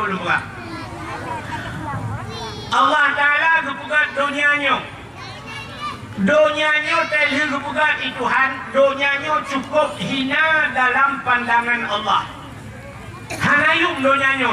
belum buka. Allah Ta'ala kepugat dunianya. Dunianya telih kepugat Tuhan. Dunianya cukup hina dalam pandangan Allah. Hanayum dunianya.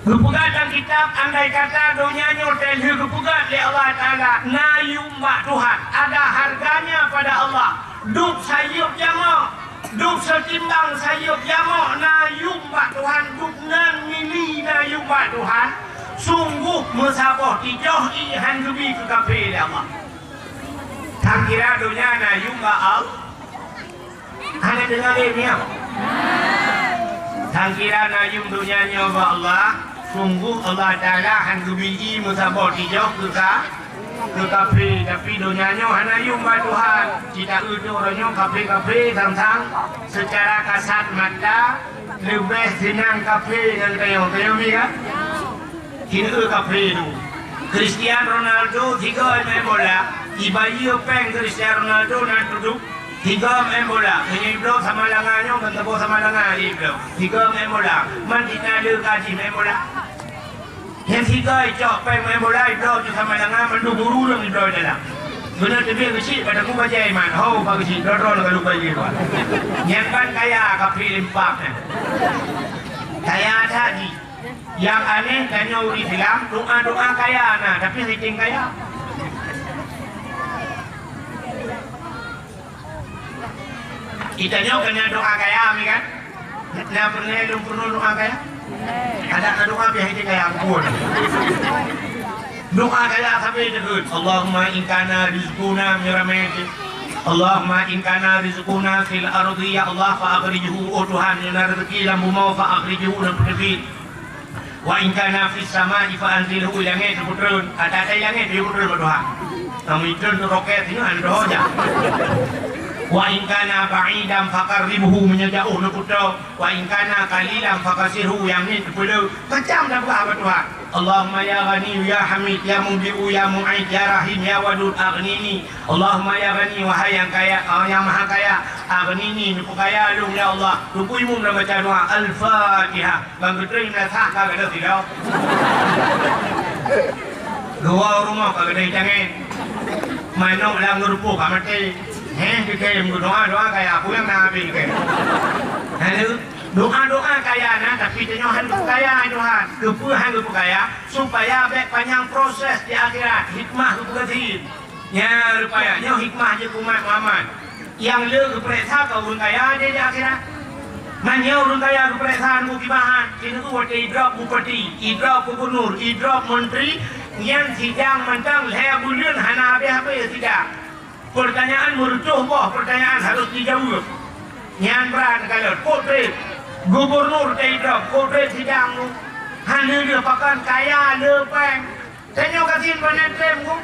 Kepugat dalam kitab andai kata dunianya telih kepugat oleh Allah Ta'ala. Nayum bak Tuhan. Ada harganya pada Allah. Duk sayup jama. Duk setimbang sayup jama. Nayum bak Tuhan. Duk nan mili nayum bak Tuhan. Sungguh musabah tijoh ihan lebih ke kafir Allah. Tak kira dunia nayum bak Allah. Hanya dengar ini ya. Tak kira nayum dunianya bak Allah. Sungguh Allah Ta'ala han lebih musabah tijoh ke kafir. Tapi dunianya hanya nayum bak Tuhan. Tidak ada orangnya kafir-kafir tentang secara kasat mata lebih senang kafir dan kayak ni kan. Kira kafir tu. Cristiano Ronaldo 3 main bola. Ibayi peng Cristiano Ronaldo nak duduk 3 main bola. Hanya iblo sama langannya kan tebo sama langan iblo. 3 main bola. Man kita ada kaji main bola. Yang 3 cok peng main bola iblo tu sama langan man guru lang iblo dalam. Benar lebih kecil pada ku baca iman. Hau bagi kecil dorong kalau baca iman. Yang kan kaya kafir impaknya. Kaya tadi. Yang aneh tanya uri Islam doa-doa kaya nah tapi rating kaya. Kita nyaw kena doa kaya mi kan? Nah pernah doa kaya? Ada doa biar rating kaya pun. Doa kaya sampai dekat. Allahumma in kana rizquna min rahmatik. Allahumma in kana rizquna fil ardi ya Allah fa akhrijhu oh Tuhan yang rezeki lambu mau fa akhrijhu dan pedebit. Wa in kana fis samai fa anzilhu langit putrun ada langit dia putrun berdoa kami turun roket ini ada doa aja wa in kana ba'idan faqarribhu menjauh nak putra wa in kana qalilan faqasirhu yang ni perlu macam dah berapa doa Allahumma ya ghani ya hamid ya mubdi'u ya mu'id ya rahim ya wadud aghnini Allahumma ya ghani wahai yang kaya yang maha kaya aghnini nuku kaya lu ya Allah nuku imum dah baca doa al-fatihah bang ketrim dah sah kagak ada tidak dua rumah kagak ada jangan mana lang ngerupu kamati dikirim doa kaya aku yang nabi ke lalu doa kaya nah tapi tenyohan kaya Tuhan kepuhan kaya supaya baik panjang proses di akhirat hikmah kepugatin ya rupanya hikmah je kumat Muhammad yang le keperiksa kau urun kaya dia di akhirat nanya urun kaya keperiksa mukibahan kini tu waktu idrap bupati idrap gubernur idrap menteri yang sidang mentang leher bulan hana habis tidak pertanyaan mercuh boh pertanyaan harus dijawab nyan beran kalau potret gubernur tidak kode sidang lu hanya dia pakan kaya lepeng tanya kasin penetrem ku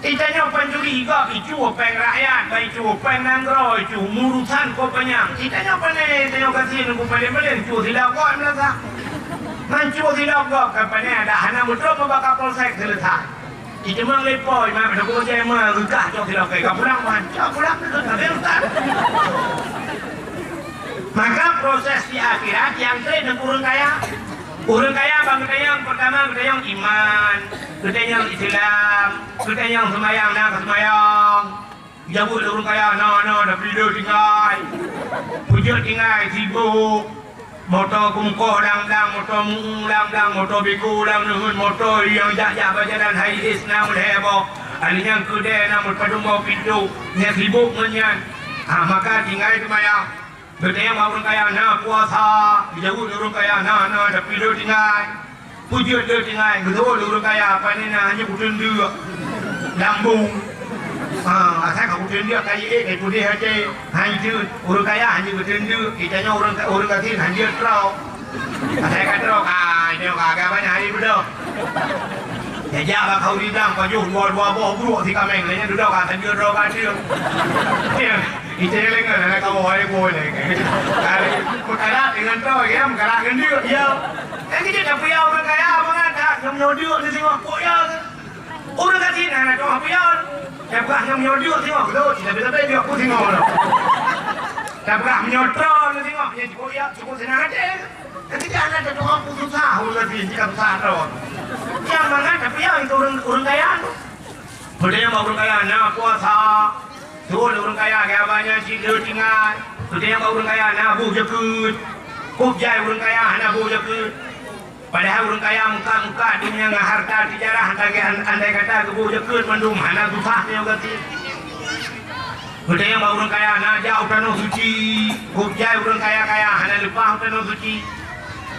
tanya pencuri gak icu peng rakyat baik icu peng nanggro icu murusan ko penyang tanya penet tanya kasin ku balik icu silap kok merasa mancu silap kok kapannya ada hanya betul membakar polsek selesai itu memang lepoi mah pada ku baca mah rugah jauh silap kayak pulang manca pulang itu tapi ustaz. Maka proses di akhirat yang terakhir urun kaya bang kita yang pertama kita yang iman kita yang Islam kita yang semayang nah semayang jauh urun kaya dah video tinggal pujuk tinggal sibuk motor kungkoh dang motor motor biku nuhun motor yang jak berjalan hari Islam heboh alinya kedai namun padung pintu yang sibuk menyan maka tinggal semayang Bertanya orang kaya na puasa, jauh orang kaya na tapi dia tinggal, pujian dia tinggal, betul orang kaya apa ni na hanya pujian dia, lambung, asal kau pujian dia kaya putih aja, hanya itu orang kaya hanya pujian dia, kita orang kaya hanya terau, asal kata terau, ini kagak banyak hari betul. Ya kau didang kau jual dua buruk si kameng, lainnya duduk kata dia terau kacil. Itu yang lain kau boleh perkara dengan tu ya perkara dengan dia ya kita dah punya orang kaya mengatakan yang menyodok di sini kok ya orang kaya nak tu apa ya yang bukan yang menyodok di sini betul tidak bisa dia aku tengok lah tak bukan menyodok di sini yang kok ya cukup senang aja kita ada tu aku kasih jika sahron. Yang mana tapi yang itu orang kaya. Beda yang orang kaya na puasa. Tu orang kaya kayak banyak sih tinggal. Beda yang orang kaya na bu jakut. Kup jai orang kaya na bu jakut. Padahal orang kaya muka dunia nggak harta tijarah andai kata kebu jakut mandum hana susahnya kasih. Beda yang orang kaya na jauh tanah suci. Kup jai orang kaya hana lupa tanah suci.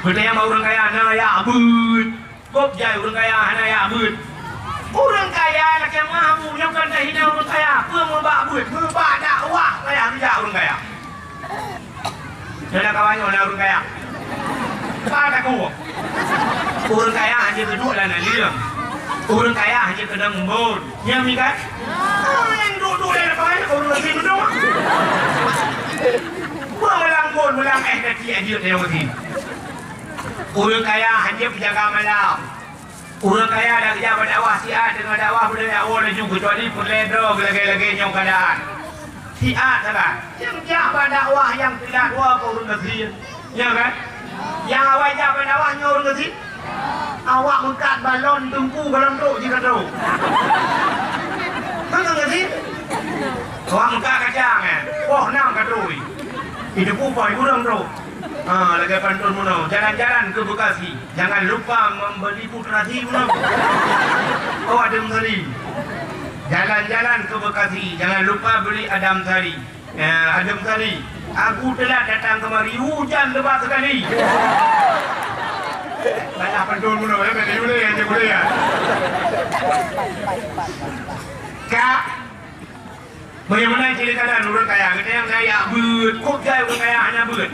Beda yang orang kaya na ya abud. Kup jai orang kaya hana ya abud. Orang kaya nak yang mampu yang kan dah hidup orang kaya. Membak abud, membak dakwah kaya tidak orang kaya. Ada kawannya orang kaya. Pada kau. Orang kaya hanya kedua dan liang. Orang kaya hanya kedang membon. Yang mikat. Yang duduk dan apa yang orang lagi berdua. Melang bon, melang nanti aja dia mesti. Orang kaya hanya penjaga malam. Orang kaya ada kerja berdakwah siat dengan dakwah budaya awal dan juga kecuali perledro lagi-lagi yang keadaan. Siat salah. Yang jaga dakwah yang tidak dua orang kecil. Ya kan? Yang awak jaga dakwahnya orang kecil. Awak mengkat balon tungku dalam truk jika truk. Kan kecil? Awak mengkat kacang oh nang kadoi. Itu kupai kurang truk. Lagi pantun muno, jalan-jalan ke Bekasi. Jangan lupa membeli putrati muno. Oh Adam Sari. Jalan-jalan ke Bekasi. Jangan lupa beli Adam Sari. Adam Sari. Aku telah datang kemari hujan lebat sekali. Banyak pantun muno, boleh ya. Kak. Bagaimana ciri keadaan orang kaya? Kita yang kaya beut, kok jaya orang kaya hanya beut.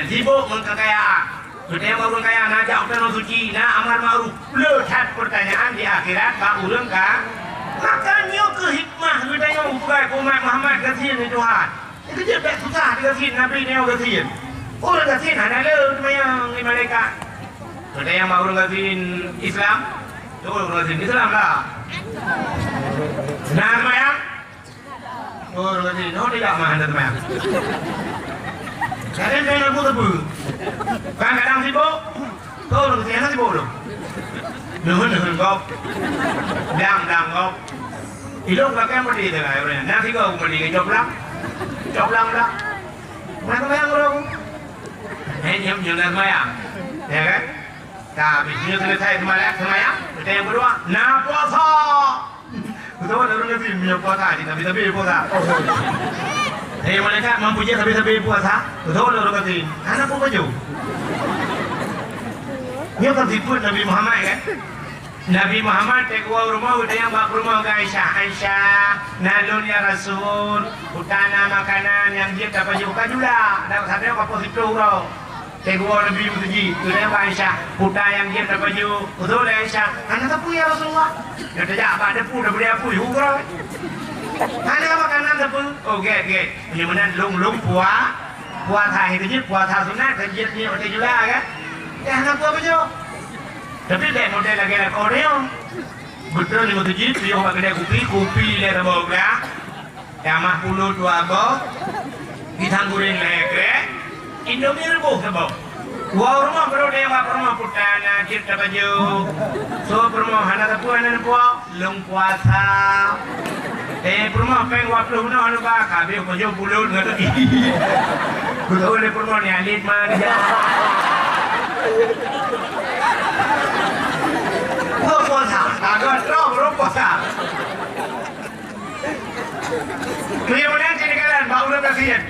Sibuk mengkekayaan. Sudah yang orang kaya najak tanah suci, na amar ma'ruf. Letak pertanyaan di akhirat, Pak Urang kan? Makanya ke hikmah kita yang bukai umat Muhammad kasihan ni Tuhan. Itu je tak susah dikasihin Nabi ni yang kasihan. Orang kasihan ada le yang mereka. Sudah yang orang kasihan Islam, tu orang kasihan Islam lah. Nah, semayang. Orang kasihan, oh tidak mah anda semayang. Kadang saya nak buat apa? Kadang sibuk, kau nak siapa sibuk tu? Nuhun kau, dang kau. Ilok pakai mesti tu lah orang. Nanti kau mesti coplang lah. Nak semayang orang? Nyam nak semayang, ya kan? Tapi bila selesai semayang, kita yang berdua nak puasa. Betul orang nanti punya puasa, tapi puasa. Mereka mempunyai sabi-sabi puasa. Betul orang kata anak pun baju. Dia kan siput Nabi Muhammad kan. Nabi Muhammad tegwa rumah udah yang bak rumah ke Aisyah. Nalun ya Rasul. Utana makanan yang dia dapat juga juga. Dapat satu apa positif orang. Tegwa Nabi Muhammad. Udah yang Aisyah. Putar yang dia dapat juga. Betul Aisyah. Anak apa ya Rasulullah? Dia tak apa ada pun dah beri apa juga. Ada makanan apa? Oh, get. Yang mana lung puasa itu je, puasa sunat kerjanya ada juga kan? Ya, apa je? Tapi dek model lagi Korea. Betul ni betul je, dia orang kedai kopi le boga. Ya mah pulut dua go. Pisang goreng lege. Indomie rebus sebab. Wah rumah baru dia rumah putana kita baju. So rumah hana tapuan lung puasa. Rumah peng waktu mana anu ba kabe ko jo bulut ngata di. Betul le rumah ni alit mah dia. Puasa, agak teruk puasa. Kemudian jadi kalian bau dah kasihan.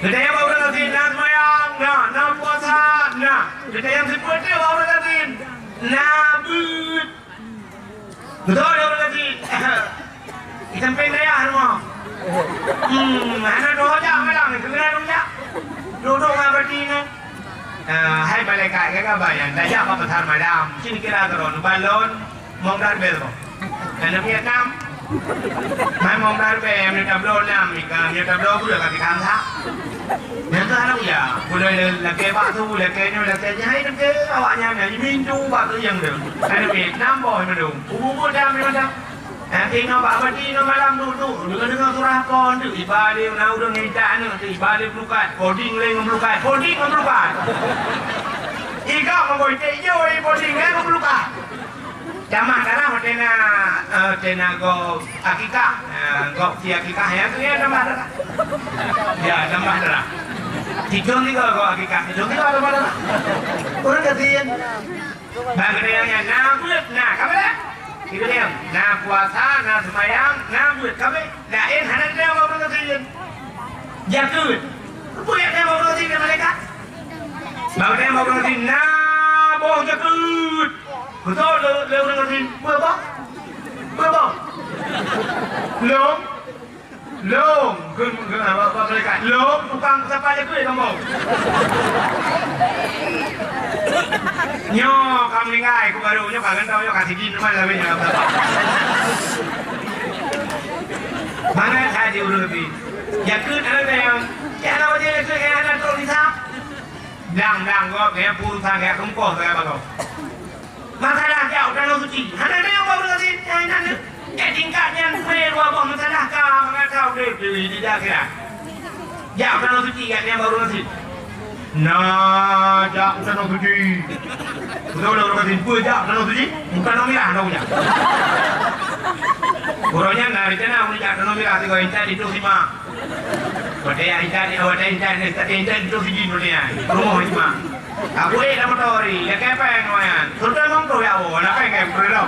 Kita yang bau dah kasihan nak mayang, nak puasa, nak. Kita yang seperti bau dah kasihan. Nabut. Betul orang kasihan. Sampai saya semua. Anak doa je malam ni, segera doa. Duduk apa ni? Hai balik kaya bayan. Dah apa besar malam. Sini kira turun balon, mongkar bel. Karena Vietnam, mai mongkar bel ni tablo nam, ni tablo budak kaki kamsa. Yang tu anak ya, budak lagi batu, lagi jahit lagi awaknya ni minju batu yang tu. Karena Vietnam boy mendung. Ubu jam ni macam. Nanti nampak bati no malam duduk dengar surah pon tu ibadah nak udah ngejak ni tu ibadah pelukat coding melukat Ika menggoyte yo body ngan luka. Jamah darah tena go akikah. Go si akikah ya tu ya tambah darah. Ya tambah darah. Tijong ni go akikah. Tijong ni tambah darah. Orang kasihan. Bang yang na bulat na kabe. Itu dia. Na puasa, na sembahyang, na bulat kabe. Lain hanan dia orang kasihan. Jakut. Boleh dia orang kasihan mereka. Bang dia orang kasihan na boh jakut. Betul le orang kasihan. Berapa? Long. Apa mereka? Long tukang siapa aja tu kamu. Nyo kami ngai ku baru nyo kangen tahu nyo kasih gini mana lebih nyo. Mana saya di urut ni. Ya kun ada yang ada wajah itu kayak ada tu di sana. Dang kau kayak pun sang kayak kempoh kayak apa kau. Masalah jauh dan suci. Ada yang baru kasih yang tingkatnya perlu apa masalah kau deh di daerah. Jauh dan suci kan yang baru kasih. Nah, jauh dan suci. Betul orang kasih pun jauh dan suci. Bukan orang merah tahu ya. Orangnya nari cina orang jauh dan merah tu kau incar itu sima. Wadai incar itu sini dunia. Rumah sima. Aku ini dapat tori. Ya kayak apa yang ngoyan? Sudah ngomong ya oh, apa yang kayak berdoa?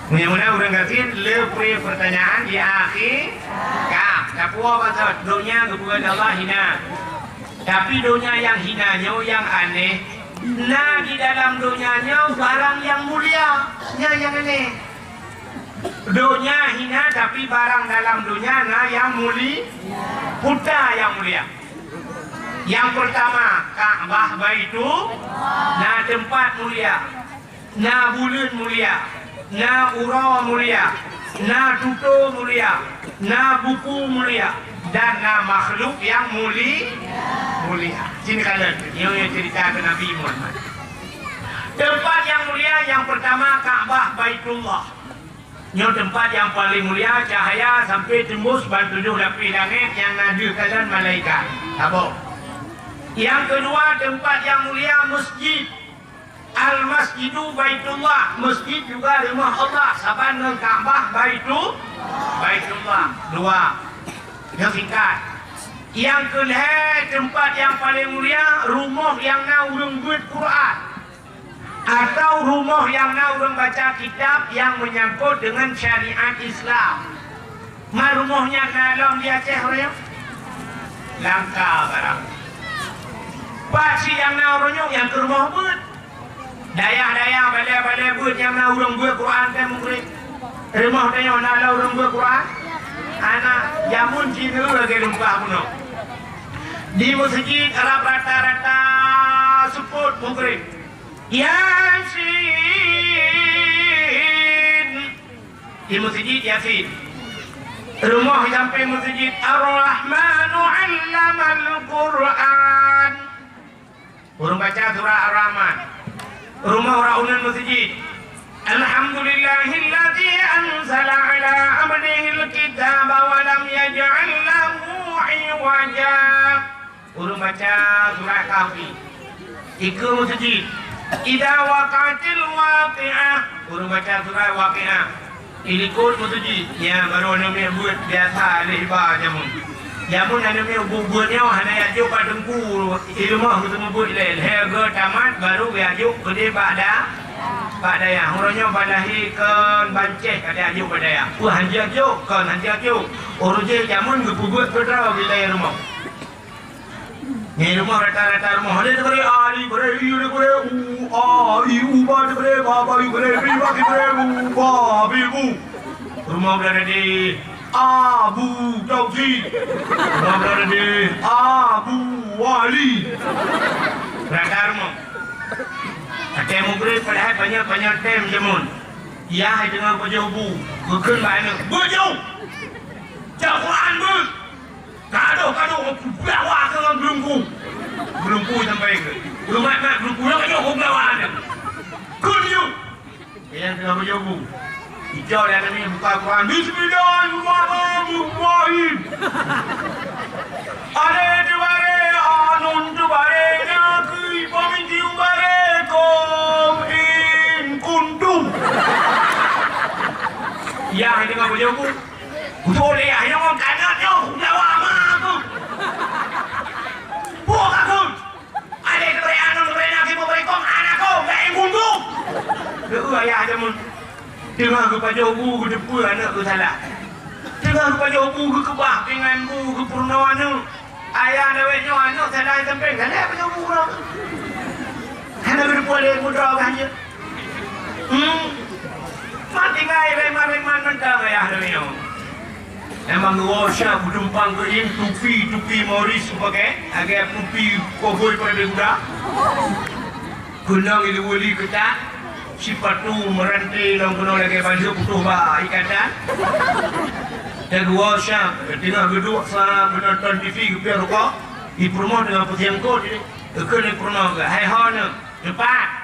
Mudah-mudahan orang kasih lebih pertanyaan di akhir. Kak, kapua pasal dunia kebukan Allah hina. Tapi dunia yang hinanya yang aneh. Nah di dalam dunianya barang yang mulia, yang aneh. Dunia hina tapi barang dalam dunia nah yang mulia, Buddha yang mulia. Yang pertama Ka'bah Baitul, nah tempat mulia, nah bulan mulia, nah ura mulia, nah tuto mulia, nah buku mulia, dan nah makhluk yang mulia. Sini kalian, yang cerita ke Nabi Muhammad. Tempat yang mulia yang pertama Ka'bah Baitullah. Yang tempat yang paling mulia cahaya sampai tembus bantujuh lapis langit yang nadu kalian malaikat. Apa? Yang kedua tempat yang mulia masjid. Al-Masjidu Baitullah. Masjid juga rumah Allah. Saban dengan Ka'bah Baitullah. Dua. Yang singkat. Yang kedua tempat yang paling mulia rumah yang urang buat Quran. Atau rumah yang urang baca kitab yang menyangkut dengan syariat Islam. Rumahnya dalam di Aceh orang Langka barang. Pasti yang orangnya yang ke rumah buat. Daya balai buat yang urang buat Quran kan mungkin. Rumah dia mana urang buat Quran? Anak jamun cina lagi lupa puno. Di masjid Arab rata-rata support mungkin. Yasin. Di masjid Yasin. Rumah sampai masjid Ar-Rahmanu 'allamal Quran. Urang baca surah Ar-Rahman. Rumah orang masjid. Alhamdulillahilladzi anzala ala abdihil kitaba wa lam yaj'al lahu 'iwaja. Urang baca surah Kahfi. Ika masjid. Idza waqa'atil waqi'ah. Urang baca surah Waqi'ah. Ilikut masjid. Ya baru namanya buat biasa lebar jamun. Jamun ada punya bubunya hanya ajuk pada dengku ilmu kita buat lain. Harga tamat baru ajuk gede pada yang orangnya balahikan banceh kada ajuk pada yang. Hanji ajuk kan hanji ajuk. Orang je jamun buat berapa bila rumah. Ni rumah rata-rata rumah ada beri ali beri iu beri bade beri baba beri bagi beri babi bu. Rumah berada di Abu Tauhid. Rumah berada di Abu Wali. Rata rumah. Tem mungkin padahal banyak tem jamun. Ya dengan baju bu. Bukan banyak baju. Quran bu. Kado bawa ke belungku sampai ke. Belum belungku nak jauh bawa ada. Kunyu. Yang tengah baju bu. Hijau dan ini buka Quran. Bismillahirrahmanirrahim. Ada tu bare, anun tu bare. aku. Betul dia, yang orang kanannya, Jawa aku. Buat aku. Ada keberanian nak ibu berikong anakku, gak yang buntu. Dia ayah dia mun. Dengar kepada aku, ke depan anakku salah. Dengar kepada aku, ke kebah denganku, ke purnawana. Ayah dia wetnya anak salah sampai salah pada aku orang. Karena berpulang dia mudah kan je. Mati gaya reman-reman mentang ayah dia. Emang Rosha bertumpang ke ini tupi Morris pakai agak tupi koboi pada kuda. Kunang itu boleh ketat. Sipatu merantai dalam kunang lagi baju putus bah ikatan. Dan Rosha tengah geduk sama penonton TV ke pihak rokok. Dipromote dengan putih angkut ini. Kena promote ke hai hona cepat.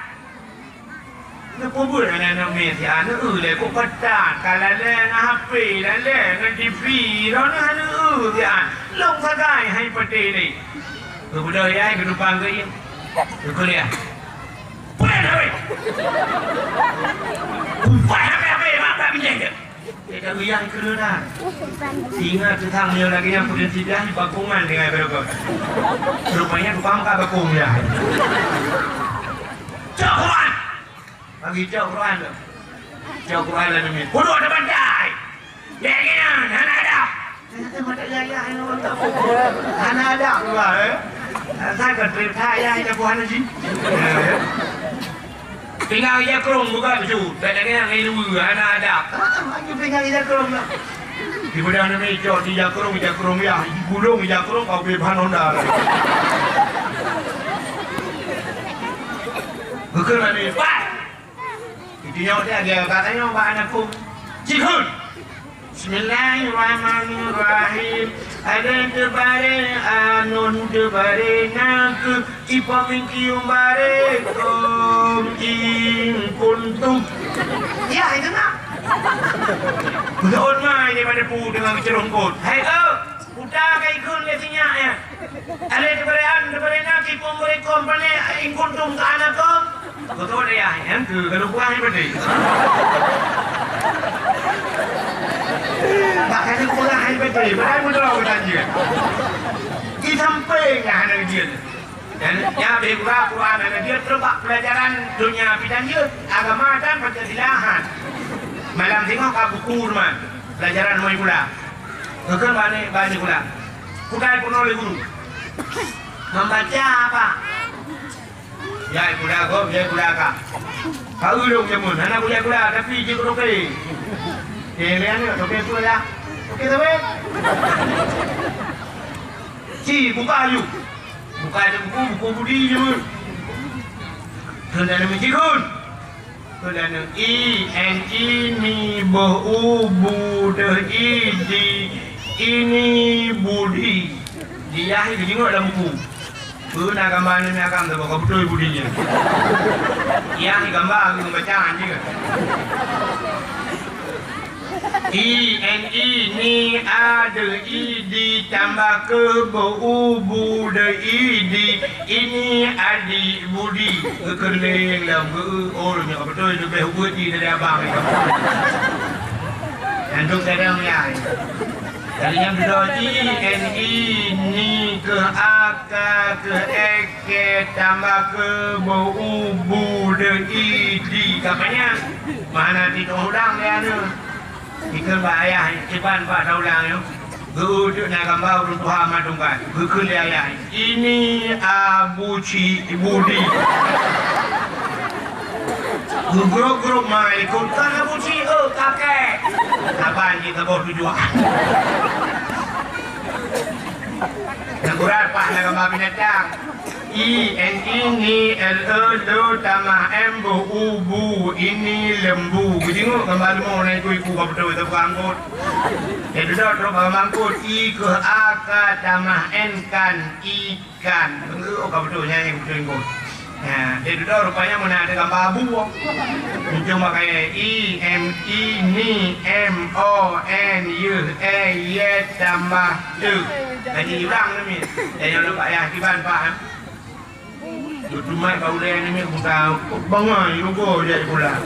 Nak pun anak-anak Malaysia, anak le kok petan, kalau le nak HP, le nak TV, dah nak anak dia, long sagai hai peti ni. Kebudayaan kehidupan ke ini, kuliah. Pulang dah. Kumpai apa mak pinjam je. Kita uyah kerana. Singa tetangga lagi yang punya tidak di bakungan dengan berapa. Rupanya tukang kah bakung ya. Cakap. Bagi jauh Quran tu. Jauh Quran lah demi. Bodoh ada bandai. Jangan, hana ada. Mata jaya ini orang tak boleh. Hana ada pula. Saya kan percaya ini Tuhan sih. Tinggal dia kerong buka baju. Tak ada yang ini hana ada. Lagi tinggal dia kerong lah. Di badan ini jauh dia kerong ya. Gulung dia kerong kau beban Honda. Bukan ni. Bye. Dia ada katanya Pak anakku Cikun Bismillahirrahmanirrahim Ada tebare Anon tebare Nak Ipamingkium bare Kom In Kuntum Ya itu nak Betul mai daripada pu dengan cerongkot Hai Udah kai kun lesinya ya Ada tebare Nak Ipamingkium Kom Pane In Kuntum ke anakku Betul dia, yang tu kalau buang ni betul. Tak kena buang ni betul. Betul betul betul je. Di samping yang dia. Dan yang berguna Quran dan dia terbak pelajaran dunia bidang dia agama dan Pancasila. Malam tengok buku man pelajaran mau pula. Bukan banyak pula. Bukan pun oleh guru. Membaca apa? Ya kuda kau, ya kuda kak. Kau dulu jamun, anak kuda kuda tapi je kau okey. Lihat ni, okey tu ya. Okey tu eh. Si buka ayu, buka ada buku budi je mun. Kena nama cikun. Kena nama ni bu de ini budi. Dia ini tengok dalam buku. Nak gambar ni akan tu kau betul budinya. Yang ni gambar aku bacaan juga. Ni ada tambah ke bu de ini adik budi kekerling dalam orangnya kau betul tu behuti dari abang ni. Untuk sedang ya. Dari yang kedua ni ke akar ke eke tambah ke bu de katanya mana tidak ulang dia tu ikan bayar iban pak ulang tu duduk nak gambar untuk Tuhan madungkan berkul ayah ini abuci budi grup mai ikut kan abuci kakek kapan kita bawa tujuan Nagurat pak nak gambar binatang ini tambah bu ini lembu tengok gambar lembu naik iku kau betul itu angkut jadi dah terus gambar angkut ke akar tambah kan ikan kau betulnya yang betul angkut ya, jadi dah rupanya mana ada gambar abu cuma kayak ini MONY tambah jadi hilang ni jangan lupa ya kiban pak Dumai kau dah ni bukan bangai logo dia pula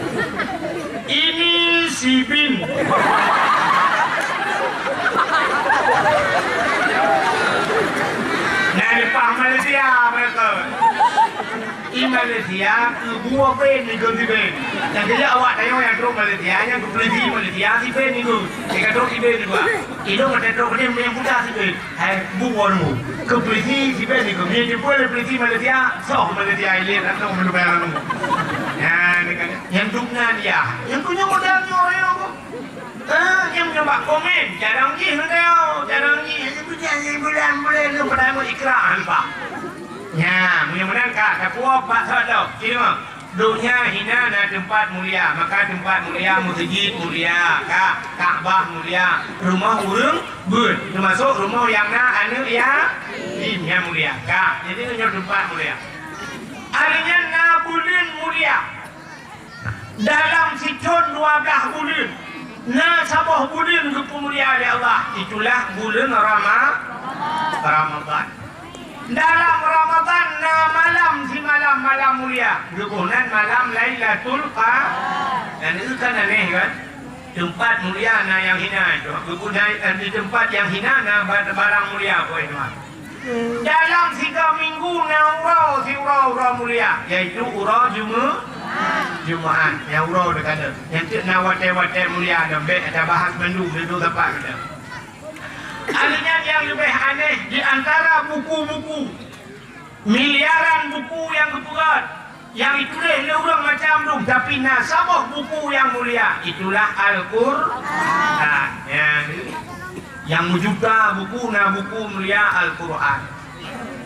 ini si bin Nah, di Malaysia mereka. Di Malaysia ke buah ben ni ke ben. Dan dia awak tengok yang duduk Malaysia yang ke peliti Malaysia si ben ni ke. Dia kata si ben ni ke. Itu kata duduk dia yang budak si ben. Hai buah ni. Ke peliti si ben ni ke. Dia jumpa le peliti Malaysia. So Malaysia ini atau menubah ni. Nah, ni kan yang duduknya dia. Yang punya modal ni orang yang yang nyoba komen. Jarang je tengok. Jarang je. Yang bulan-bulan tu pada mau ikraan pak. Ya, mudah-mudahan kak, tak puas pak tau. Kira dunia hina na tempat mulia, maka tempat mulia masjid mulia, kak, Kaabah mulia, rumah urang bun, termasuk rumah yang na anu ya, imnya mulia, kak. Jadi itu tempat mulia. Artinya na bulan mulia. Dalam siton 12 bulan, na sabah bulan kemuliaan Allah, itulah bulan Ramadan. Dalam Ramadan na malam si malam mulia. Dukunan malam Lailatul Qadar. Dan itu kan aneh kan? Tempat mulia na yang hina itu. Dukunan di tempat yang hina na barang mulia apa itu? Dalam 3 minggu na urau mulia, yaitu urau Jumaat. Yang urau dekat. Yang tu na wate mulia dan ada bahas mendu tempat kita. Artinya yang lebih aneh di antara buku-buku miliaran buku yang kepurat yang ditulis oleh orang macam tu, tapi nasabah buku yang mulia itulah Al-Quran. Yang menjuta buku mulia Al-Quran.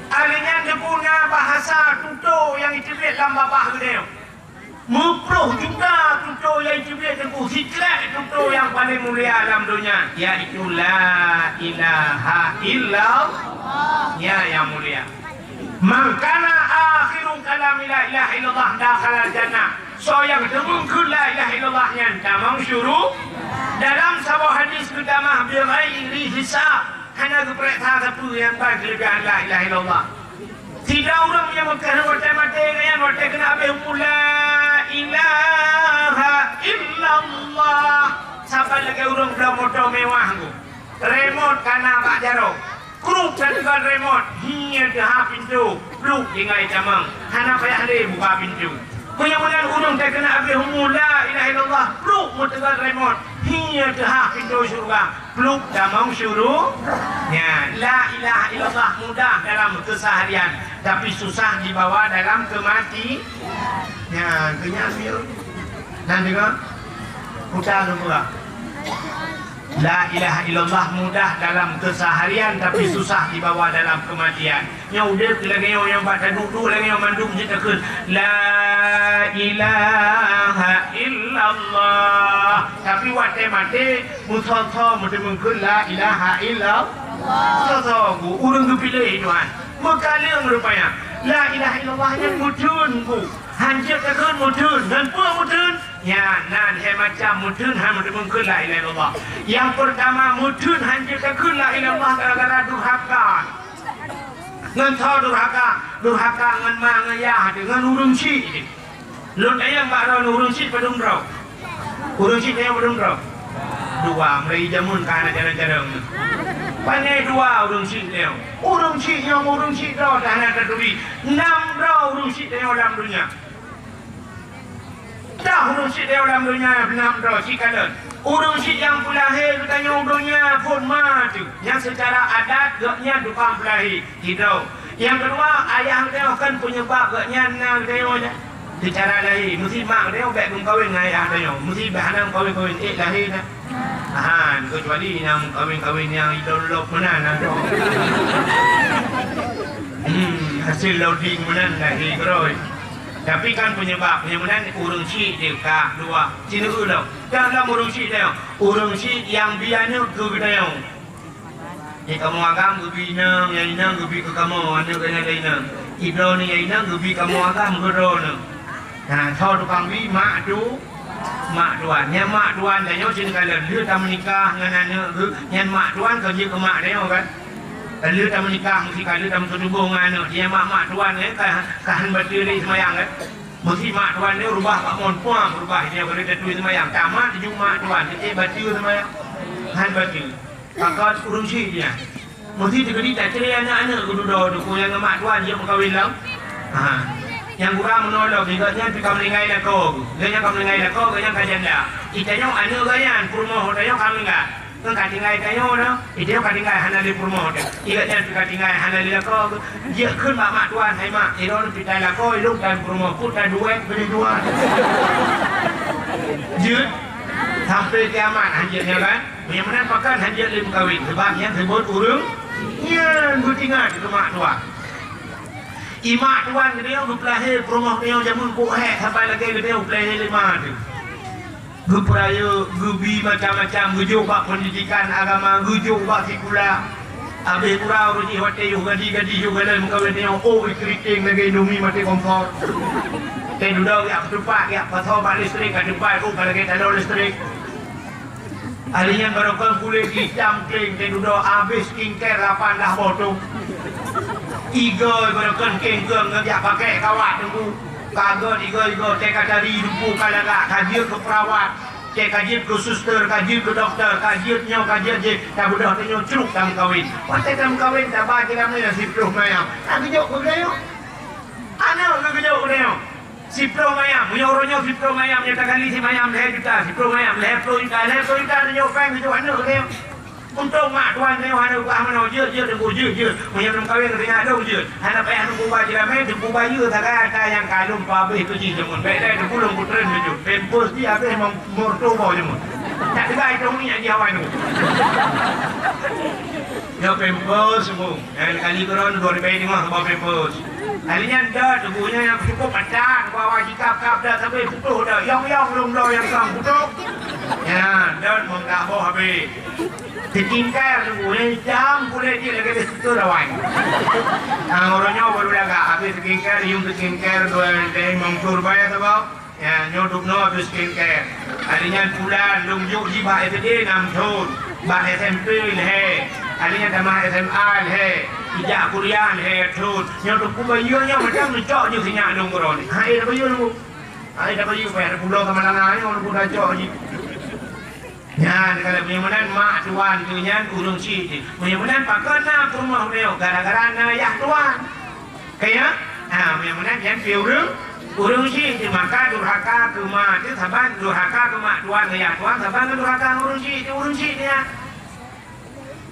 Artinya dia punya bahasa tuto yang ditulis dalam babah dia. Mupruh juga tutur yang diberi teguh siklat tutur yang paling mulia dalam dunia, iaitu la ilaha illallah, ya yang mulia. Mangkana akhiru kalam la ilaha illallah dakhala jannah. So yang demungkul la ilaha illallahnya tamang syuruh dalam sebuah hadis kedamah bi ghairi hisab, hanya kepercayaan satu yang baik kelebihan la ilaha illallah. Tidak orang yang mengkena mati yang mati kena bermula ilaha illallah. Sampai lagi orang bermotor mewah tu. Remote kana Pak Jaro. Krup dengan remote. Hingga dah pintu. Pluk tinggal camang. Hana payah le buka pintu. Kemudian orang terkena bermula ilaha illallah. Pluk dengan remote. Hingga dah pintu surga. Pluk camang syuruh. Ya, la ilaha illallah mudah dalam keseharian, tapi susah dibawa dalam kematian. Ya, kenyang dan juga putar pula. La ilaha illallah mudah dalam keseharian, tapi susah dibawa dalam kematian. Yang udah lagi yang baca duduk lagi yang mandum kita ke la ilaha illallah, tapi waktu mati musafir mesti mengkul la ilaha illallah. Musafir urang kepilih tuan. Mekaling rupanya la ilaha illallah yang mudun bu. Hancur takkan mudun dan pun mudun. Ya, nan he macam mudun han mesti mengkul la ilaha illallah. Yang pertama mudun hancur takkan la ilaha illallah gara-gara durhaka. Ngan thau durhaka ngan ma ngan ya dengan urung si. Lun ayam bakro urung si padung rau. Urung si dia padung rau. Dua meri jamun kana jalan-jalan. Pandai dua urung si dia. Urung si yang urung si rau dah ada duri. 6 rau urung si dia dalam dunia. Dah urung si dia dalam dunia 6 rau si kalan. Urung si yang pulahir katanya urungnya pun mati. Yang secara adat gaknya tukang pulahir. Tidak. Yang kedua ayah dia kan penyebab gaknya nang dia. Secara lahir mesti mak dia baik kawin dengan ayah dia. Mesti bahan kawin-kawin lahir dah. Kecuali yang kawin-kawin yang idolok menan ada. Hasil loading menan lahir keroi. Tapi kan penyebabnya urung si dia kak dua sini ulang dalam urung si dia urung si yang biarnya ke dia ni kamu agam ke bina yang ina ke kamu anda kena ina ibro ni yang ina ke kamu agam ke dona nah thau tukang bi mak duan yang mak duan dah yo sini kalian dia tak menikah dengan anak ke yang mak duan ke dia ke mak dia kan. Kalau tak menikah, mesti kalau tak berhubung dengan anak dia mak tuan ni, kahan berdiri semayang kan. Mesti mak tuan ni rubah pak mon puang, rubah dia kalau dia tulis semayang. Tamat dia mak tuan, dia berdiri semayang. Kahan berdiri. kakak urung si dia. Mesti terjadi tak cerai anak-anak kudu yang ngemak tuan dia berkahwin lah. Yang kurang menolong juga pergi melingai dah kau. Dia kau melingai dah kau, dia kajian dah. Itanya anak kajian purmo, dia kami enggak. Kan katingai kayo dah. Itanya katingai hana di purmo dah. Igatnya katingai hana di kau. Dia kun mak tuan hai mak. Iron pitai lah kau, iluk dan purmo put dan duit beli dua. Jut sampai kiamat hanjirnya kan. Yang mana pakan hanjir lim kawin. Sebab yang sebut urung. Ya, gue tinggal di rumah tuan. Imak tuan dia berpelahir rumah dia jamun kuhek sampai lagi dia berpelahir lima tu. Gue peraya, gue bi macam-macam, gue juga pendidikan agama, gue juga sekolah. Habis kurang ruji hotel juga gaji juga dalam kawin dia. Oh, keriting lagi Indomie mati kompor. Saya duduk ya ketupak ya pasal balik listrik ketupak aku kalau kita ada listrik. Alinya barokah kulit hitam kering saya duduk habis skincare 8 dah botol. Iga barokah kengkeng ngejak pakai kawat tunggu. Kagak iga saya cari dupu kalagak kajian ke perawat. Saya kajian ke suster, kajian ke dokter, kajiannya kajian je. Tak budak tanya ceruk dalam kawin. Pasal dalam kawin tak baca dalam ni si peluh mayam. Tak kejok ke dia? Anak ke kejok ke dia? Si pro mayam, punya orangnya si pro mayam, dia tak kali si mayam leher juta, si pro mayam leher pro juta dia nyopeng tu anak dia. Untuk mak tuan dia anak buah mana je tunggu je, punya belum kahwin dia ada je. Anak payah tunggu baju ramai, tunggu baju tak ada yang kalung pabeh tu je mun. Baik dah tunggu long putren tu. Pempos dia habis memang mortobo je mun. Tak ada itu ni dia awak tu. Ya pempos semua. Dan kali koron 2005 sebab pempos. Halinya dah tubuhnya yang cukup padat, bawa jikap-kap dah sampai putuh dah. Yang belum dah yang sang putuh. Ya, dan menggak bawah habis. Skincare tubuhnya jam kulit dia lagi begitu dah wang. Orangnya baru lagak habis skincare, yung skincare tu yang mengkur bayar sebab. Ya, nyodup no habis skincare. Halinya bulan lunjuk jiba itu dia 6 tahun. Bah SMP leh. Halinya tamah SMA leh. Ijak kuliah leh terus. Yang tu kubayunya macam cok je sinyak dong koron. Hai dah bayu lu. Hai dah bayu bayar pulau sama langai orang budak cok je. Ya, kalau punya mana mak tuan tu nyan urung si. Punya mana pakana rumah dia gara-gara na ya tuan. Kayak punya mana yang urung si maka durhaka ke mak tu saban durhaka ke mak tuan ya tuan saban durhaka urung si dia.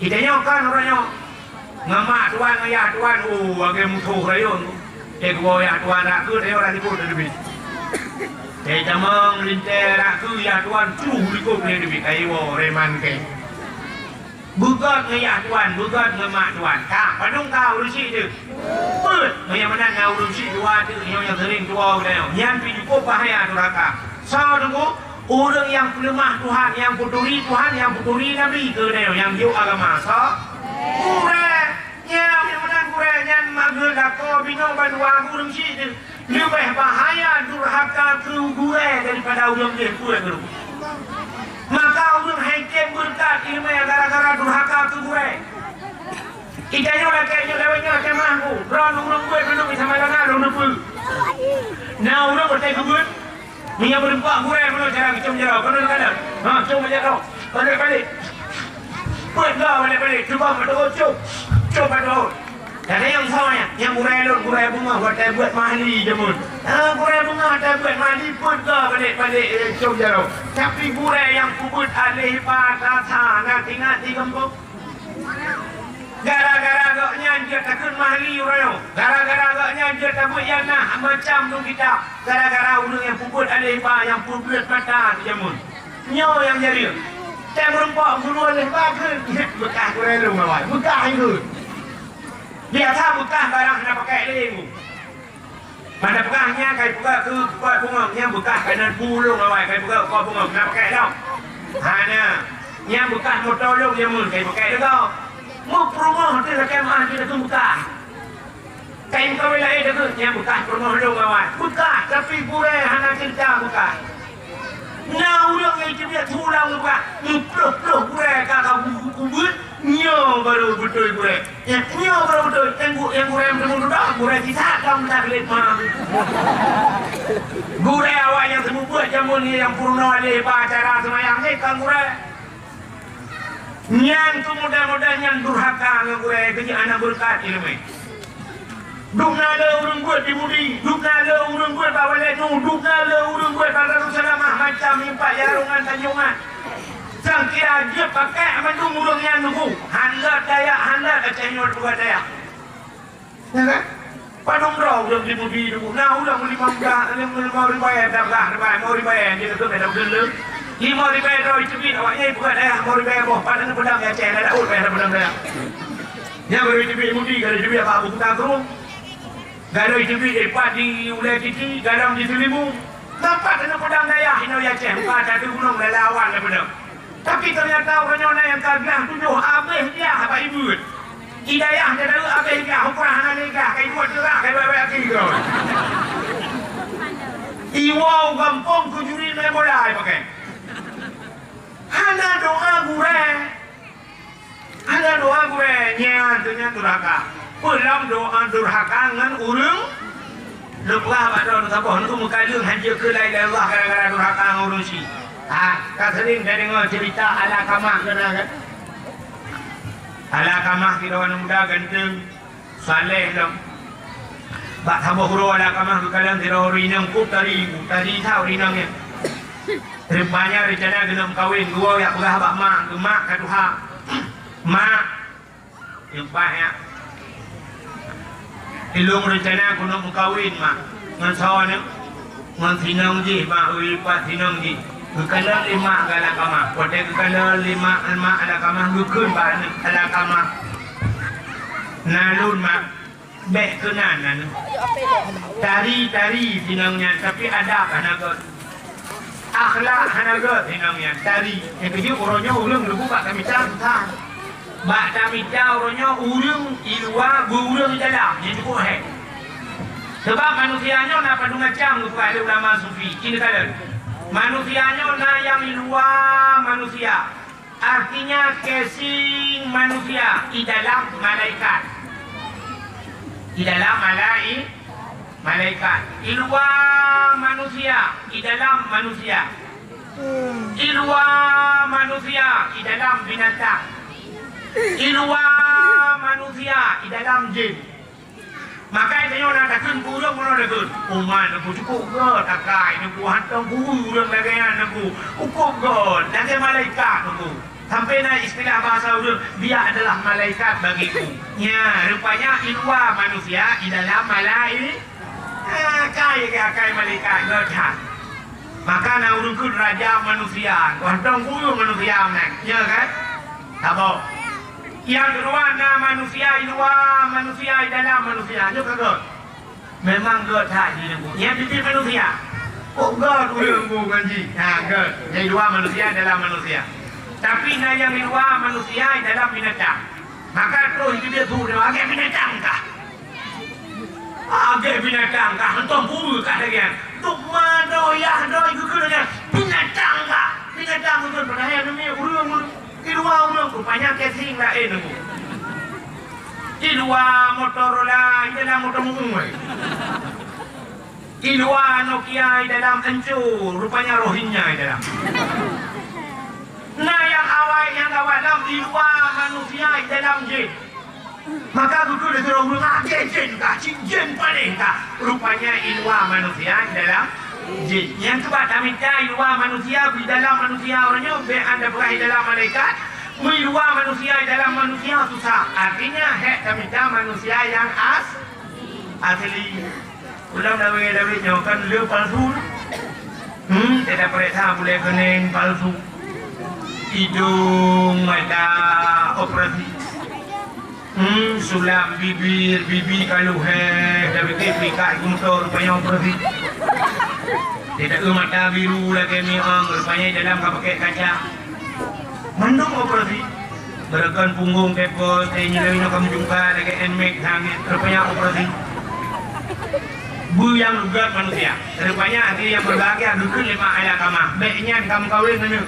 Itanya kan orangnya ngamak tuan ayah tuan agak musuh rayon gua ya tuan aku dia orang ikut lebih jamang linter aku ya tuan cuh ikut lebih kayu reman ke bukan ayah tuan bukan ngamak tuan kak padung kau urusi tu put yang mana ngau urusi dua tu yang sering tua dia yang cukup bahaya tu raka so tunggu orang yang lemah Tuhan yang puturi Tuhan yang puturi Nabi ke dia yang jauh agama so kurang yang menang kurang yang magel dako bino banua kurang si lebih bahaya durhaka ke gue daripada orang dia gue dulu maka orang hakim berkat ilmu gara-gara durhaka ke gue ikanya orang kayaknya lewatnya kemahku orang gue belum bisa malana orang apa nah orang bertai ke gue minyak berempat gue belum cara kecum jarau kalau kadang cuma jarau balik buat kau balik cuba betul coba dulu. Ada yang sama yang gurai bunga buat mandi jemun. Gurai bunga buat mandi pun ke balik coba jauh. Tapi gurai yang kubut alih pada sana tinggal di kampung. Gara-gara gaknya dia takkan mandi orang. Gara-gara gaknya dia tak buat yang nak macam tu kita. Gara-gara orang yang kubut alih yang kubut mata jemun. Nyo yang jadi. Saya merempak guru alih bagun. Bekas gurai lu mawai. Bekas itu. Biasa bekas barang nak pakai lemu. Mana bekasnya kayak buka ke kuat bunga yang bekas kena bulung awak kayak buka kuat bunga nak pakai tau. Hana yang bekas motor lu yang mun kayak pakai dah. Mau promo tu lah kemah kita tu bekas. Kain kau lain tu yang bekas promo lu awak. Bekas tapi pure hana cerita bekas. Nah orang yang dia tulang bekas. Nuploh pure kakak kubut. Nyo baru betul gue. Ya nyo baru betul. Yang gue yang belum dah gue tidak kamu tak lihat mana. Gue awak yang semua buat jamun ni yang purna ni acara semayang ni kan gue. Nyan tu mudah-mudahan yang durhaka ngure kerja anak berkat ilmu. Duk nala urang buat dimudi, duk nala urang buat bawale nu, duk nala urang buat pada Rasulullah macam impak yarungan tanjungan. Sang kira dia pakai mandung urang yang nunggu. Handat daya, handat acehnyot buat daya. Ya kan? Padung roh urang dimudi dulu. Nah urang 5 ribu dah dah mau ribayar dia tu dah gelem. 5 ribu roh itu bin awaknya buat daya 5 ribu boh pada pedang Aceh dah ud bayar pedang daya. Nya baru itu dimudi kalau dia apa buku tak terus. Galau itu epat di ulai titi, garam di Selimu. Nampak kena pedang daya, ini Aceh. Bukan ada gunung lawan lah pedang. Tapi ternyata orangnya yang kagah tujuh habis dia, apa ibu. Hidayah dia tahu habis dia, hukurah anak nikah. Kayak buat cerah, kayak baik-baik kira. Iwau gampang kujurin mulai pakai. Hana doa gue. Hana doa gue, nyatunya durhaka. Pulang doa durhaka ngan urang leplah pada sabah nu muka leuh hanja ke la ilaha illallah gara-gara durhaka ngurung si. Ka sering dah dengar cerita ala kamah kena kan. Ala kamah kirawan muda ganteng saleh dong. Bak sabah huru ala kamah kalang kira rinang kup tadi tahu rinangnya. Rupanya rencana genam kawin gua ya belah bak mak ke mak ka duha. Mak impahnya ilung rencana kuno mukawin mak ngan sawane ngan sinong ji mak ui pat sinong ji kekala 5 gala kama kote kekala 5 alma ala kama gukun ban ala kama nalun mak bek kenan tari sinongnya tapi ada kanagot akhlak kanagot sinongnya tari yang kecil orangnya ulung lugu pak kami cang bak kami orangnya urung ilwa burung dalam yang cukup hek sebab manusianya nak pada macam tu ada ulama sufi ini kata manusianya nak yang ilwa manusia artinya casing manusia di dalam malaikat di dalam malaikat ilwa manusia di dalam manusia ilwa manusia di dalam binatang ilwa manusia di dalam jin. Maka itu yang nak takkan kurang mana takkan. Umat aku cukup ke takai aku hantam kurang lagi aku cukup ke lagi malaikat aku. Sampai na istilah bahasa urang dia adalah malaikat bagiku. Ya rupanya ilwa manusia di dalam malaikat. Kai malaikat gerhat. Maka na urang kun raja manusia. Hantam kurang manusia nak. Ya kan? Apa? Yang kedua nama manusia ilwa manusia di dalam manusia itu kagak memang god haji yang di manusia god urang bukan ji god yang ilwa manusia dalam manusia tapi yang ilwa manusia di dalam binatang maka terus itu dia suruh agak binatang kah hantam bulu kah dengan tuk madoyah doi kekudanya binatang kah binatang itu berdaya namanya urang ilwa urang rupanya casing lah nunggu ilwa Motorola dalam motor umum ilwa Nokia dalam hancur rupanya rohinya dalam nah yang awal dalam ilwa manusia dalam jin maka dulu dia suruh urang jin kah jin paling kah rupanya ilwa manusia dalam jin. Yang kedua kami ilwa manusia di dalam manusia orangnya ada berakhir dalam malaikat ilwa manusia di dalam manusia susah artinya kami manusia yang asli ulang dawe nyokan leu palsu tidak periksa boleh kening palsu hidung ada operasi sulam bibir kalau dari pika motor rupanya operasi tidak mata biru lagi miang rupanya dalam pakai kaca mandung operasi berekan punggung tepos nyilawin kamu jumpa lagi enmek hangit rupanya operasi bu yang lugat manusia rupanya hati yang berbahagia dukun 5 ayat kamah baiknya kamu kawin dengan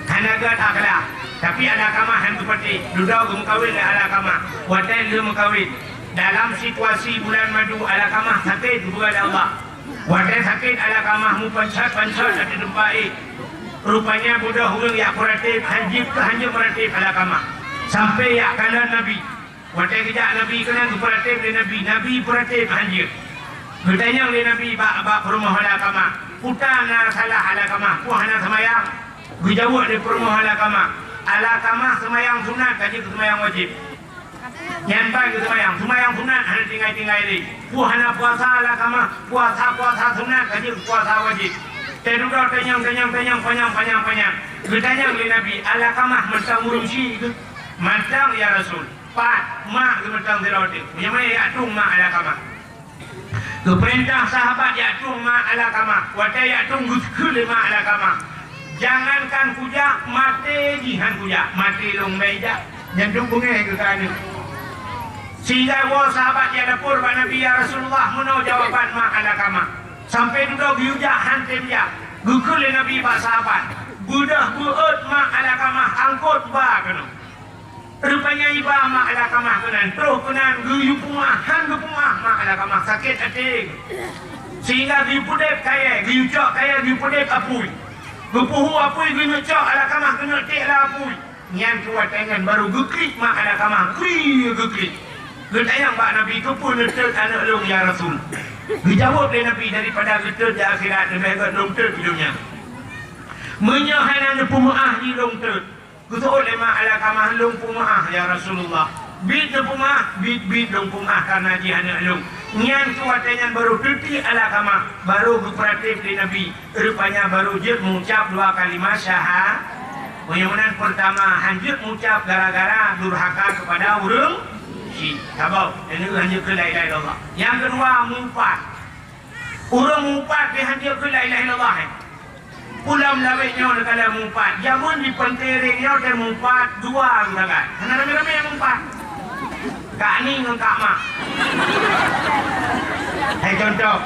hanagat akhlak tapi ada kamah yang seperti duduk kamu kawin ala kamah wadah dia kawin dalam situasi bulan madu ala kamah sakit bukan Allah wadah sakit ala kamah mu pancat ada tempat Rupanya budak hurung ya peratif hanjib ke hanjib peratif ala kama. Sampai ya kanan Nabi. Watai kejak Nabi kena tu peratif di Nabi. Nabi peratif hanjib. Bertanya oleh Nabi bak perumah ala kama. Putana salah ala kama. Puhana semayang. Berjawab di perumah ala kama. Ala kama semayang sunat kaji ke semayang wajib. Nyampai ke semayang sunat hanya tinggal ini. Puhana puasa ala kama. Puasa sunat kaji ke puasa wajib. Terduga panjang. Bertanya oleh Nabi, ala kamah mentang murusi ke? Mentang ya Rasul. Pat, mak ke mentang diroti. Bagaimana ya tung mak ala kamah? Keperintah sahabat ya tung mak ala kamah. Watai ya tung guskul mak ala kamah. Jangankan kujak, mati jihan kujak. Mati long meja. Jantung bunga ke kana. Sehingga sahabat ya dapur Nabi ya Rasulullah menau jawaban mak ala kamah. Sampai juga biujak hantem ya. Gukul Nabi pak sahabat. Budah buut mak ala kamah angkut ba kena. Rupanya iba mak ala kamah kena. Terus kena guyu pumah, mak ala kamah sakit hati. Sehingga guyu pudep kaya, guyu cok kaya, guyu pudep apui. Gupuhu apui guyu cok ala kamah kena tik lah apui. Nyan kuat tangan baru guklik mak ala kamah. Guklik. Bertanya Pak Nabi itu pun letak anak long ya Rasul. Dijawab oleh Nabi daripada letak di akhirat lebih agak long ter hidupnya. Menyahan anak pemaah di long ter. Kutuk oleh mak ala kamah long pemaah ya Rasulullah. Bid pemaah, bid long pemaah karena dia anak long. Nyan kuatnya baru tuti ala kamah. Baru berperatif di Nabi. Rupanya baru je mengucap 2 kalimat syahadat. Penyamunan pertama hanjut mengucap gara-gara durhaka kepada urung. Sabau, ini hanya ke la ilaha illallah. Yang kedua mumpat. Orang mumpat dia hanya ke la ilaha illallah. Pulang lawetnya kalau mumpat. Jamun di penteringnya dan mumpat 2 orang. Karena rame-rame yang mumpat. Kak ni dengan Kak Mak. Hai contoh.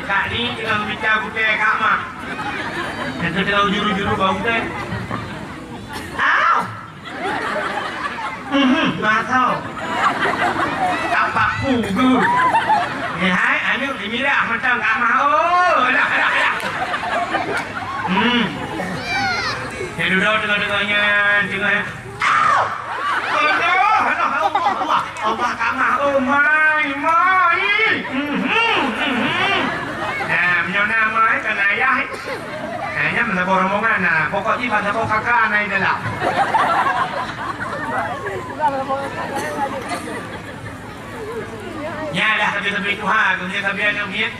Kak ni tengah bicara bukai Kak Mak. Dan tengah juru-juru bau teh. Masuk. Tapak pugu. Hai, anu dimilah macam Kak Mak. Dah. Dia duduk tengah-tengahnya. Allah Kak Mak. Oh, mai. Menyona mai kan ayah. Kayaknya menabur rombongan. Pokoknya bahasa kakak naik dah. Nya dah tapi Tuhan, kemudian kami ada mungkin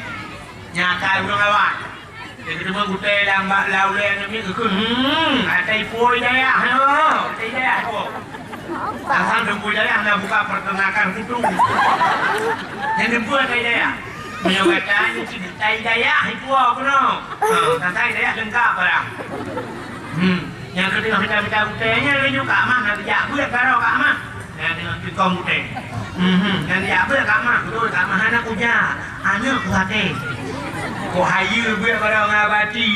nyata urang awak. Jadi cuma gutai lambat laulai ni ke atai poi daya atai daya tu. Asal dempui daya nak buka peternakan kutu. Yang dempui atai daya. Menyokatan tai daya itu apa no? Tai daya lengkap barang. Yang kedua kita gutainya dia juga mah nak jak buat karo Kak Mah. Nah dengan kita gutai. Dan jak buat Kak Mah, betul Kak Mah anak punya. Anak kuate. Ko hayu buat karo ngabati.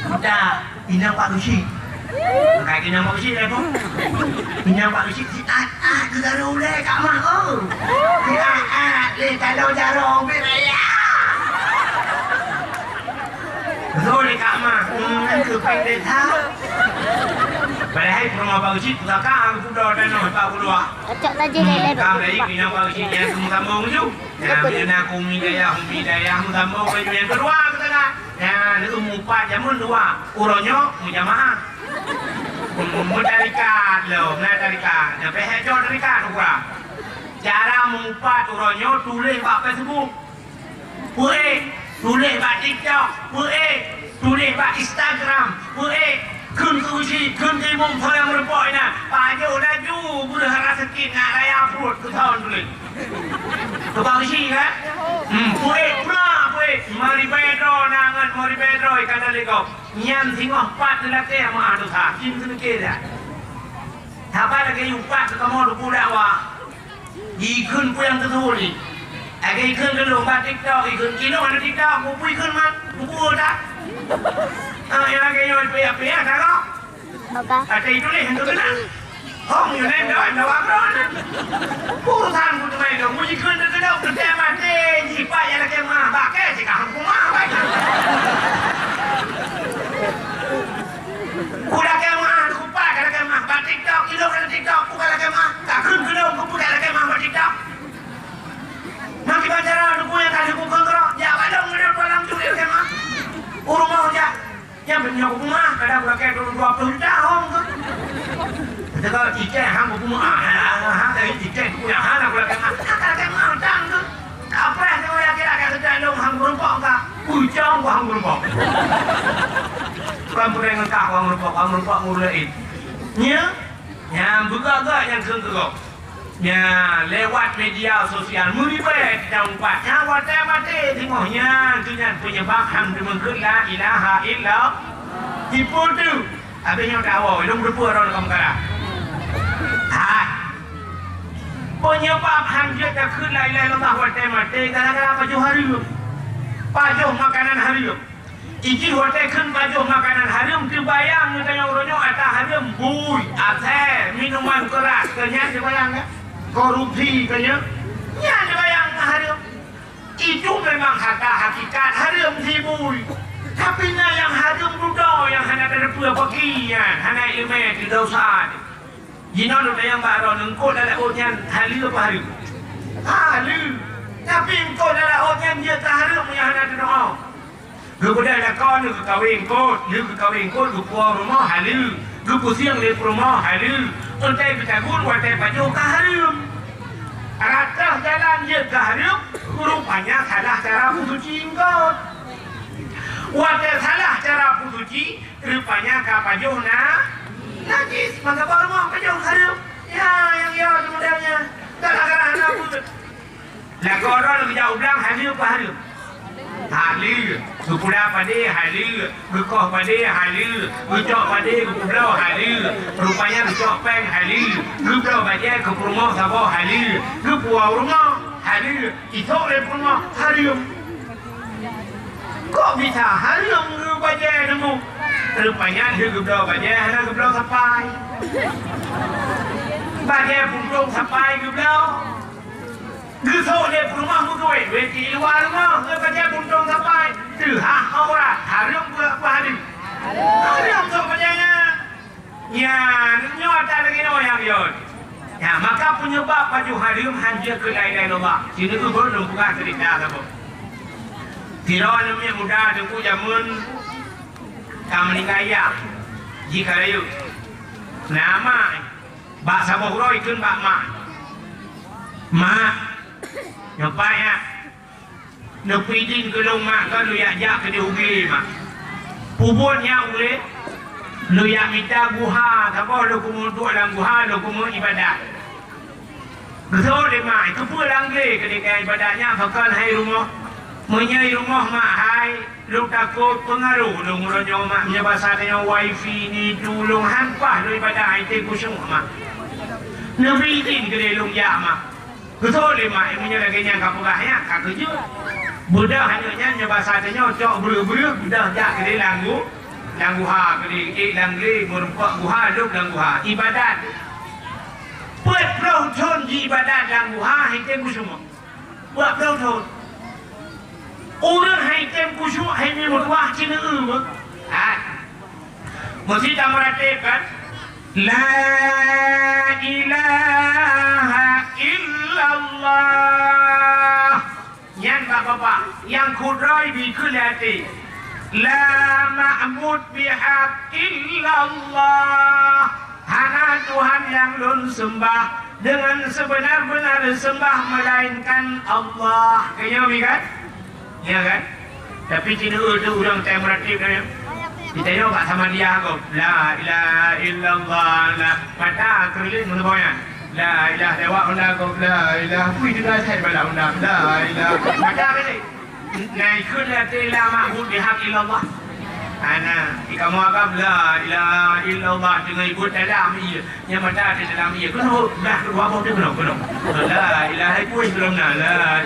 Kita inang Pak Rusi. Kayak inang Pak Rusi dah tu. Inang Pak Rusi si ke karo le Kak Mah oh. Si le kalau jarong beraya. Betul Kak Mak, itu pendek tahu. Padahal rumah Pak Ucit, kakak aku dah nak Pak Keluar. Acak saja lele. Kau dari kena Pak Ucit yang sambung tu. Yang bila aku umi daya sambung yang kedua kita nak. Yang itu mumpat jamun 2. Uronyo mujamaah. Mutarikat loh, tarikat. Yang pehejo tarikat juga. Cara mumpat uronyo tulis Pak Facebook. Tulis kat TikTok, tulis kat Instagram, kun kuji, kun timum orang merepoi na, paju laju, budak harap sakit nak raya perut, tu tahun tulis. Tu kuji kan? Mari Pedro ikan lego. Nyam tengok 4 lelaki yang mah tu sah, kim tu kira. Apa lagi 4 kamu tu dah wah. Ikun pun yang tertulis. Agak ikut ke lomba TikTok, ikut kino ada TikTok, buku ikut mak, buku dah. Yang agak yang apa tak kau? Ada itu ni hendak kena. Hong yang lain dah apa? Urusan pun macam itu, buku ikut tu kena kerja mati, jipa yang lagi mah, pakai jika aku mah, baik. tadi tiket punya hana pula kan. Kan mandang tu. Apa yang kau yang kira kata dalam hang rumpok ka? Ujang hang rumpok. Bukan pernah ngekah hang rumpok ngulain. Nya, yang buka yang kengkau. Nya lewat media sosial muribet tempat yang wadah mati timohnya tunya penyebab ham demengkeun la ilaha illallah tipu tu abenya tahu ilmu rupa orang kamu kara penyebab ham dia tak keun la ilaha illallah wadah mati gara-gara pajuh harum pajuh makanan harum iki wadah keun pajuh makanan harum terbayang tanya orangnya ada harum bui ate minuman keras kenyang terbayang korupsi kayaknya ya bayang harum itu memang harta hakikat harum sibui tapi yang harum rudo yang hanya ada bagian hanya ilmu di dosa jinon udah yang baru nengkot ada orangnya halu apa harum halu tapi engkau ada orangnya dia harum yang hanya ada doa kemudian ada kau ni kawin kot keluar rumah halu kepusiang di rumah halu untai berjagun watai baju kaharum ratah jalan dia kaharum rupanya salah cara pusuci engkau watai salah cara pusuci rupanya kapaju najis maka baru mau baju kaharum ya yang itu modelnya gara-gara anak putut lah korang lebih jauh bilang halu kaharum halu Kupulah pada halu, gekoh pada halu, gecok pada kupulau halu, rupanya gecok peng halu, geplau pada ke rumah sabah halu, gepuau rumah halu, itu oleh rumah halu. Kok bisa halu pada nemu? Rupanya dia geplau pada, hanya geplau sampai. Pada puntung sampai geplau. Gesok dia rumah mudoi, weti luar rumah, pada puntung sampai. Hah orang harum apa harum? Harum tu macamnya. Ya, nyata lagi orang yon. Ya, maka penyebab baju harum hanya ke lain-lain Allah. Sini tu belum bukan cerita apa. Tiada namanya muda tunggu jamun kami kaya. Jika layu nama bahasa bohro ikut bak mak nyopai ya. Nepidin ke rumah kan lu yak jak ke dia ugi mak. Pubunnya boleh. Lu yak minta guha, apa lu kumu duduk dalam guha, lu kumu ibadat. Betul deh mak, itu pun langge ketika ibadahnya bakal hai rumah. Menyai rumah mak hai, lu takut pengaruh lu nguronyo mak punya bahasa tanya wifi ni tulung hampah lu ibadah itu kusung mak. Nepidin ke dia lu yak mak. Betul deh mak, yang punya lagi yang kapugahnya kak kerja. Budak hanya nyoba saatnya cok bulu-bulu budak jak ke langgu ha ke langli merupak guha duk langgu ha ibadat buat pelauton di ibadat langgu ha hitem kusuma buat pelauton orang hitem kusuma hanya mutuah cina mesti tak meratakan la ilaha illallah yang bapak yang kudrai di kulati la ma'bud bihaq illallah hanya Tuhan yang lun sembah dengan sebenar-benar sembah melainkan Allah kayaknya kan ya kan tapi cina itu orang tak meratib kan kita jawab sama dia kau la ilaha illallah la mata kerlin menurutnya La ilah lewat undang kau la ilah pui juga saya bala undang la ilah macam ni naik kuda la ma'bud bihaq illallah ana kamu agam la ilaha illallah dengan ikut dalam ia yang mata di dalam ia kau dah dua kau tu belum la ilaha pui belum la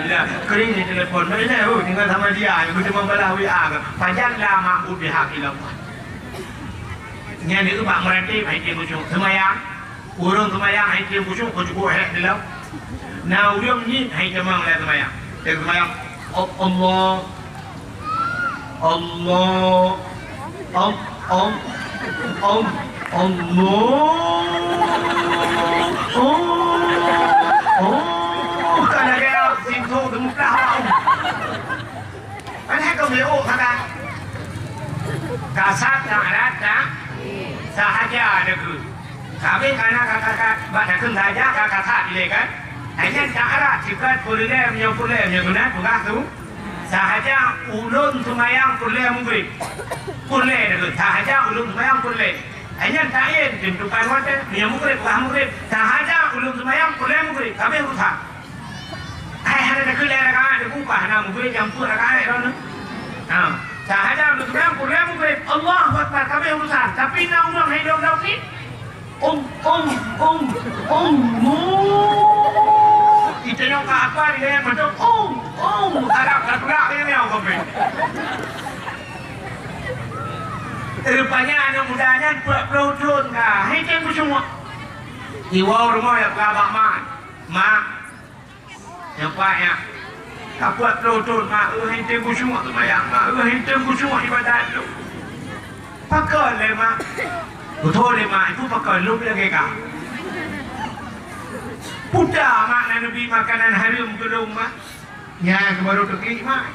ilah kering ni telefon mana tinggal sama dia yang cuma bala WA panjang la ma'bud bihaq illallah yang itu pak merati baik dia kucing semayang orang semayang hai tiang kusuk kau cukup hek dalam. Nah orang ni hai jamang lah semayang. Dia semayang Allah Allah kalau dia sinto gemuklah. Mana kau melihat kata kasat tak sahaja ada ke. Tapi karena kakak baca saja kakak ile kan. Hanya cara jika boleh guna bukan tu. Sahaja ulun semayang boleh mungkin. Boleh tu. Sahaja ulun semayang boleh. Hanya tayin tentukan wadah yang mungkin bukan mungkin. Sahaja ulun semayang boleh mungkin. Kami rusak. Hai ada kelihatan kan ada kumpah nama mungkin yang pun ada kan itu. Sahaja ulun semayang boleh mungkin. Allah Akbar kami rusak. Tapi nak ulang hidup ni. Itu yang apa dia macam ada gerak ini apa pun. Rupanya anak mudanya buat produk kah? Hei tengok semua. Iwau rumah yang kelabak mak, nampaknya. Tak buat produk mak, hei tengok semua tu mayang mak, hei tengok semua ibadat tu. Pakai le mak. Betul le mak itu pakai lu lagi kah? Puda mak nabi makanan harum ke rumah. Ya baru tukik mak.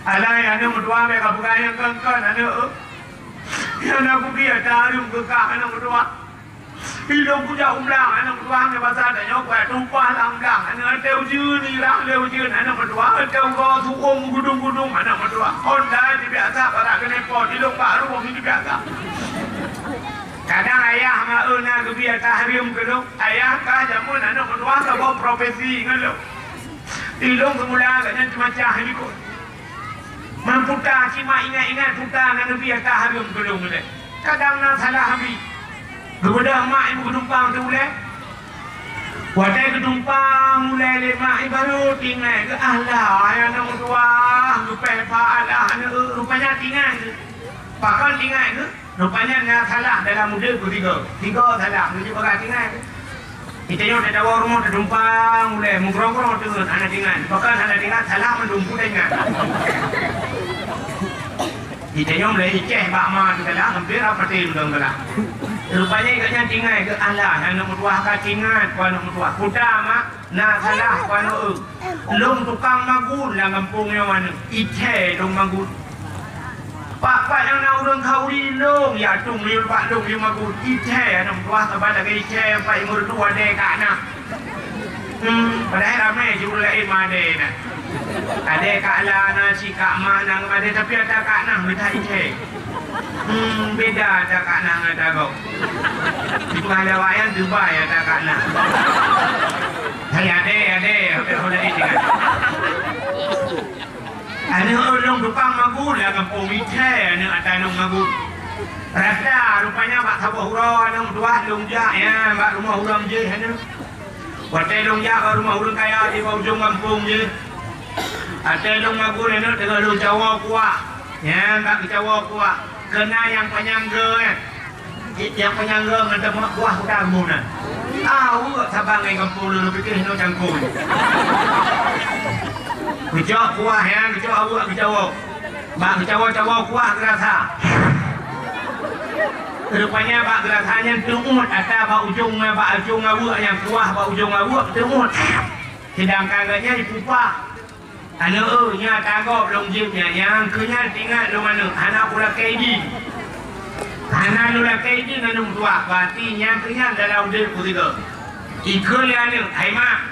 Alai anu mudua mereka bukan yang kengkon anu. Yang aku dia harum ke kah anu mudua. Hidup punya umrah anu mudua ke pasar dah nyok tumpah langgang anu teu jeun ni lah leu jeun anu mudua teu go tuung gudung-gudung anu mudua. Honda di biasa para kena pot hidup baru ini biasa. Kadang ayah mauna kebiar tahrim kedok ayah kah jamun anak kedua sebab profesi ngalo ilung semula katanya macam ni kot mamputa cima ingat-ingat puta nak kebiar tahrim kedok ni kadang nak salah habis kemudian mak ibu kedumpang tu boleh wadai kedumpang mulai lemak baru tinggal ke ahlah ayah anak kedua lupa Allah rupanya tinggal pakal tinggal ke rupanya nak salah dalam muda tiga salah menuju orang tinggal kita yang dah tahu rumah dah tumpang mulai menggerong-gerong tu anak tinggal bahkan anak tinggal salah mendumpu dengan kita yang mulai iceh bakma tu salah hampir apa tu dalam rupanya ikatnya tinggal ke Allah yang nak mutuah ke tinggal kau nak mutuah kuda mak nak salah kau nak lung tukang magun lah kampung yang mana iceh lung magun Pak yang nak urang kauri long ya tung liu pak long liu magu iceh nak buah kepada ke iceh pak imur tua dek anak padahal ramai jumlah lain made nak ada kala nasi kak mana ada tapi ada kak nak minta iceh beda ada kak nak ada kau itu ada wayang Dubai ada kak nak saya ada sudah iceh Anu orang tukang magun lah kampung iceh anu ada nong magun. Rasa rupanya bak sabah hurau anu dua longjak ya bak rumah hurau je anu. Watai longjak bak rumah hurau kaya di bawah ujung kampung je. Ada nong magun anu dengan lu Jawa kuah. Ya bak Jawa kuah. Kena yang penyangga ya. Yang penyangga ada mak kuah udah muna. Sabang yang kampung lu fikir no cangkung. Kejauh kuah ya, kejauh awak kejauh. Bak kejauh kuah gerasa. Rupanya bak gerasanya tumut atau bak ujung awak yang kuah bak ujung awak tumut. Sedangkan katanya dipupah. Anu nya tanggap longjimnya yang kenya tinggal di mana? Anak pula kaidi. Anak pula kaidi nanum tua. Berarti yang kenya dalam dia kutiga. Ikul yang ni, aimak.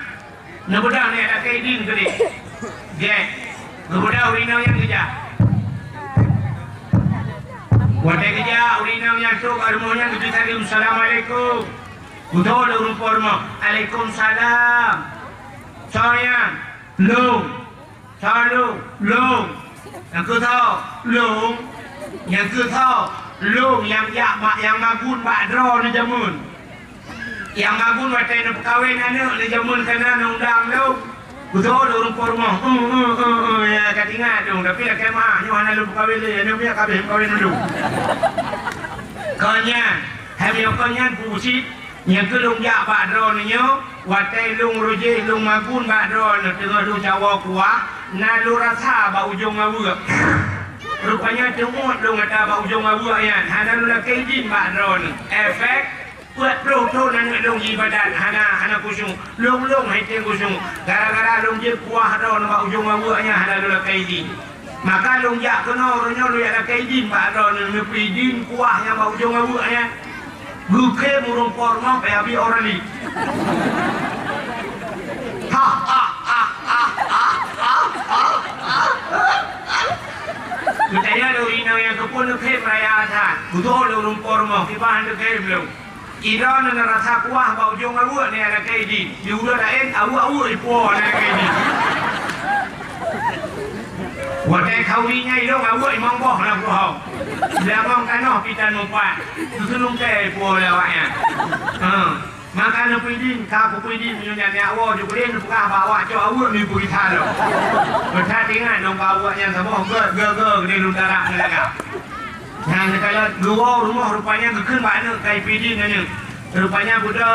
Nebudang ni ada kaidi ni. Dia, kemudian urinau yang kerja. Wadah kerja, urinau yang tu, rumahnya kita tadi Assalamualaikum. Betul rumah rumah. Waalaikumsalam. Sayang, long, salu, long. Yang ketau, long. Yang ketau, long. Yang magun bakdro ni jamun. Yang magun wadah nak perkahwin anak ni jamun kena undang long. Betul orang rumah. Ya kat ingat dong. Tapi lah kemah. Nyohana lu kawin le. Anu biar kawin dulu. Kanya, hari kanya busit. Yang kelung jak bakdro ni nyo. Watai lung rujih lung magun bakdro ni tengah lu Jawa kuah. Nalu rasa bak ujung awak. Rupanya temut lung ada bak ujung awak yan. Hana lu lah kejin bakdro ni. Efek buat pro nak long ibadat hana kusung long hai teng kusung gara-gara long je kuah ro nak ujung awaknya hana lu kaidi maka long jak kena ronyo lu ya kaidi pak ro ni pidin kuahnya bau ujung awaknya Buke murung porno pe abi orali. Ha ha ha ha ha ha ha. Kutaya lorina yang kepun ke raya than. Kudo lorung porno ki bahan ke belum. Iran na rasa kuah bau jong awu ni ada kai di. Diulah lain awu ipo na kai di. Wadai kaurinya itu awu imong boh lah kuah. Lamang kanoh pitan numpak. Susunung kai ipo lawaknya. Maka nak pidin, kau pidin punya nyawa juga dia nak bawa jo awu ni pergi thalo. Bertandingan dong bawa yang semua ger di lutara ni lagak. Yang kalau dua rumah rupanya gekun mana kai pidin ni. Rupanya Buddha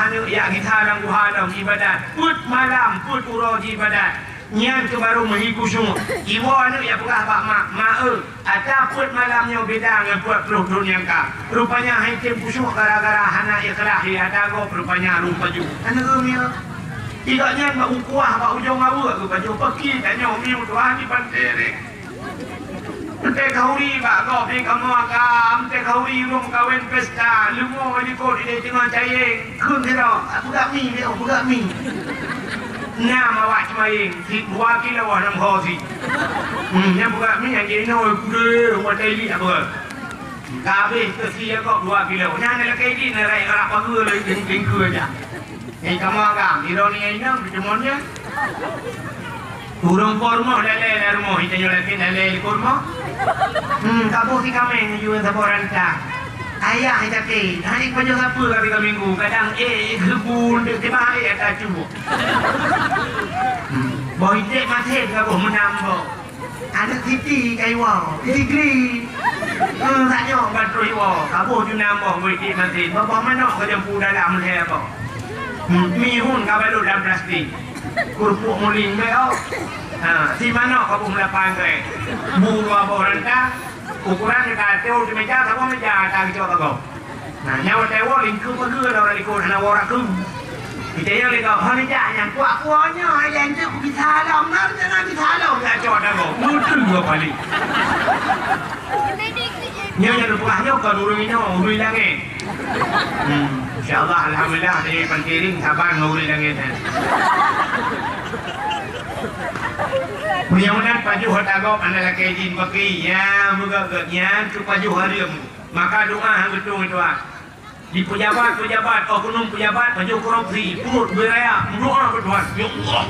hanya ya kita dalam guha dalam ibadat. Put malam, put uro ibadat. Nyan tu baru mengiku semua. Iwa ni ya bukan apa mak ada put malamnya beda dengan put peluk yang ka. Rupanya haitim kusuk gara-gara hana ikhlas ya ada go rupanya rupa ju. Anu ni. Tidaknya mak ukuah mak ujung awu aku baju pergi tanya umi tuan di pantere. Ente kauri pak kau pergi kamu akam, ente kauri rum kawin pesta, lumo di kau di tengah cayeng, kun kira, aku gak mi, aku gak mi. Nama awak cemaing, 2 kilo dalam kosi. Yang buka mi yang jadi no, kuda, buat daily apa? Kabeh tersia kau 2 kilo. Yang nak lagi ni nak raih kerap aku lagi jengku aja. Yang kamu akam, ironia ini bercemonnya. Turun korma lele rumah kita jual lagi lele korma. Kamu si kami jual sabaran tak. Ayah kita ke, hari panjang apa kali minggu. Kadang kebun di mana ada cuba. Boy dek mati kamu menambah. Ada titi kayu, titi. Tanya bantu iwa. Kamu tu nambah boy dek mati. Bapa mana kerja puda dalam leher. Mihun kamu dalam plastik. Kurupuk muling beo. Si mana kau pun lapan ke? Bunga boranta. Ukuran dekat teo di meja, kamu meja tak kicau kau. Nah, nyawa teo lingkup bagus orang lingkup hana orang kum. Kita yang lingkup hana yang kuat-kuatnya, yang tu kita halau, nak jangan kita halau. Tak cakap kau, muncul dua kali. Nyawa rupanya kau urung ini, urung lagi. InsyaAllah, alhamdulillah, dari penkiring sabar urung lagi. Mudah-mudahan paju hotagop anda lagi izin bagi ya moga gernya ke paju harium maka doa hang betul itu di pejabat oknum pejabat paju korupsi perut beraya doa berdoa ya Allah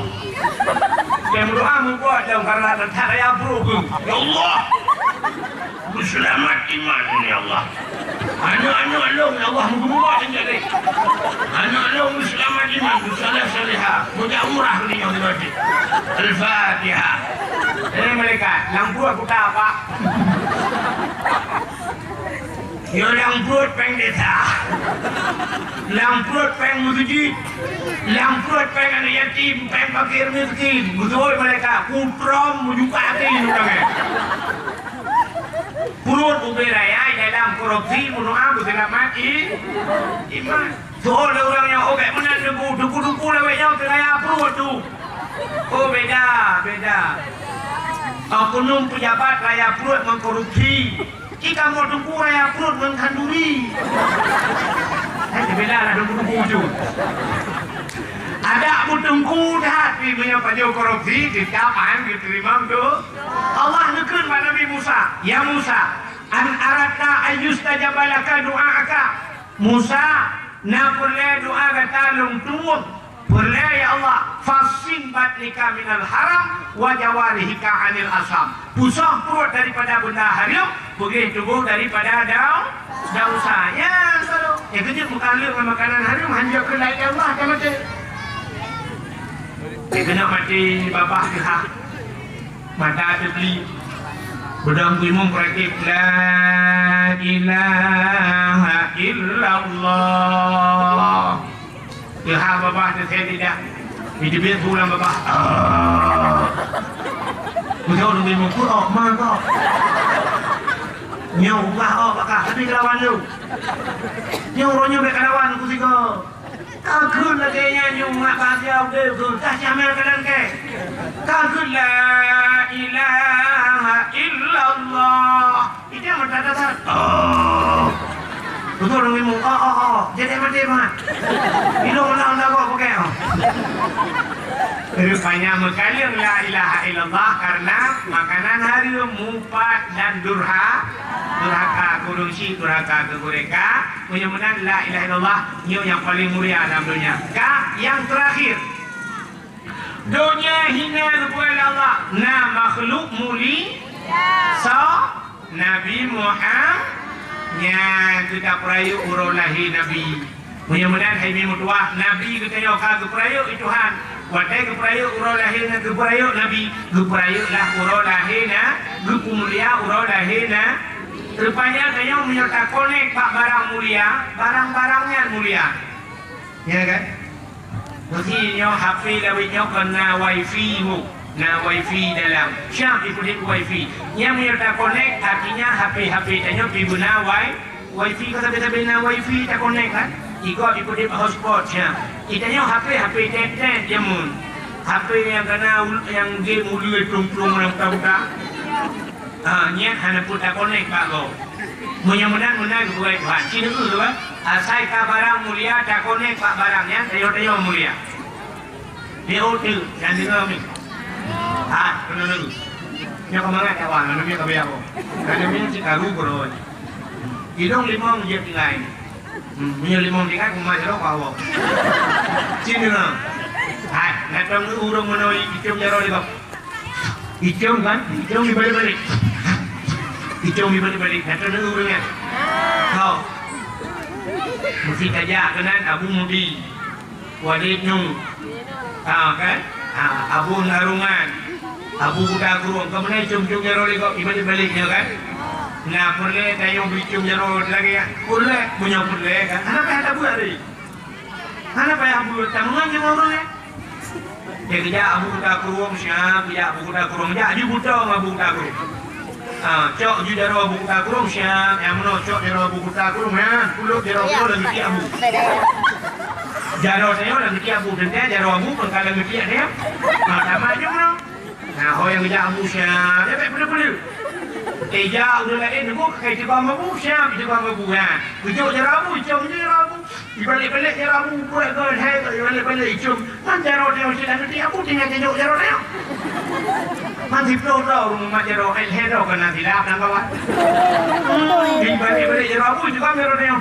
yang doa membuat dalam karena tak raya berhukum ya Allah berselamat iman ya Allah anak-anak Allah ya Allah membuat sendiri anak Allah berselamat iman bersalah salihah mudah umrah ni yang diwajib Al-Fatihah. Ini mereka, lampu aku tak apa. Yo lampu peng desa, lampu peng masjid, lampu peng anak yatim, peng fakir miskin. Betul mereka, kuprom juga hati ini orangnya. Perut uberaya dalam korupsi, menua berselamat mati. Iman. Soal orang yang oke menan duku lewatnya teraya perut tu. Oh beda. Oknum pejabat raya perut mengkorupsi. Jika mau duku raya perut mengkanduri. Beda lah duku tu. Ada mutungku dah di punya pajak korupsi dikapan diterima tu. Allah nekun pada Nabi Musa. Ya Musa, an arata ayustajabalaka doa'aka. Musa, na boleh doa kata long tuang. Boleh ya Allah, fasin batnika minal haram wa jawarihika anil asam. Pusah perut daripada benda haram, pergi tubuh daripada daun saya. Ya kerja mukalir makanan haram, hanya kelai Allah kan mati. Kena mati babah kehak. Mata terbeli. Bedang timung praktik la ilaha illallah. Kehak babah tu saya tidak. Ini biar pulang babah. Betul tu timung pun mana? Nyau bah bakal tapi lawan lu. Nyau ronyo bekalawan aku sih kau. Takut lagi nyau mak bahagia udah tu. Tak jamel kanan ke. Takut la ilaha illallah. Ini yang bertata-tata. Betul orang ngomong, jadi mah. Hidung undang kok pakai. Rupanya mengkaling la ilaha illallah karena makanan hari mufat dan durhaka kurungsi durhaka kegureka menyebutkan la ilaha illallah yang paling mulia dalam dunia. Yang terakhir, dunia hina kepada Allah, makhluk muli, Nabi Muhammad yang kita perayu urolahi Nabi. Mudah-mudahan hai mutuah Nabi kita yoka keperayu Tuhan. Wadai keperayu urolahi na keperayu Nabi. Keperayu lah urolahi na kepumulia urolahi na. Rupanya kayo menyerta konek pak barang mulia, barang-barangnya mulia. Ya kan? Mesti nyo HP lawit nyo kena wifi mu. Na wifi dalam siap ikuti wifi yang menyerta connect artinya HP tanya guna wifi kalau sabi na wifi tak connect kan ikuti hotspot siya itanya HP tet jamun HP yang kena yang game mulu plung orang buka nya hana putar connect pak go mudah-mudahan buat Tuhan sini dulu kan asai ka barang mulia tak connect pak barangnya tayo mulia dia udah dan dengar ni benar dulu. Yang kemana kawan, namanya kabe ako. Namanya si Karu bro. Hidung limong dia tinggal. Punya limong tinggal kumah jero kawo. Sini na. Natang urang menoi icom jero di bawah. Icom kan? Icom dibalik-balik. Icom dibalik-balik. Natang urangnya. Kau. Mesti kerja kenan Abu Mudi. Wadid Nyung. Kan? Abu Narungan, Abu Buka Kurung, kemudian cium-cium jaro lagi kok balik-baliknya kan? Nah, boleh tayong cium jaro lagi ya? Boleh, punya boleh kan? Anak ada buat ni? Anak payah buat, tamungan je orang ni. Jadi dia Abu Buka Kurung siap, dia Abu Buka Kurung, dia buta Abu Buka Kurung. Cok ju jaro Abu Buka Kurung siap, yang mana cok jaro Abu Buka Kurung ya? Pulut jaro lagi Abu. Jaro saya lagi dia Abu dan dia jaro Abu pengkala lagi dia. Sama aja mana? Nah, yang kerja Abu siap, dia betul-betul. Teja udah lain nunggu kayak tukang Abu siap, tukang Abu kan. Ujuk jaro Abu, ujuk jaro Abu. Dibalik-balik jaro Abu, buat gol hai, dibalik-balik ujuk. Man jaro dia mesti dah nanti Abu tinggal ujuk jaro dia. Man tiplo rumah jaro hai dah kan nanti dah nak kawan. Dibalik-balik jaro Abu, tukang jaro dia.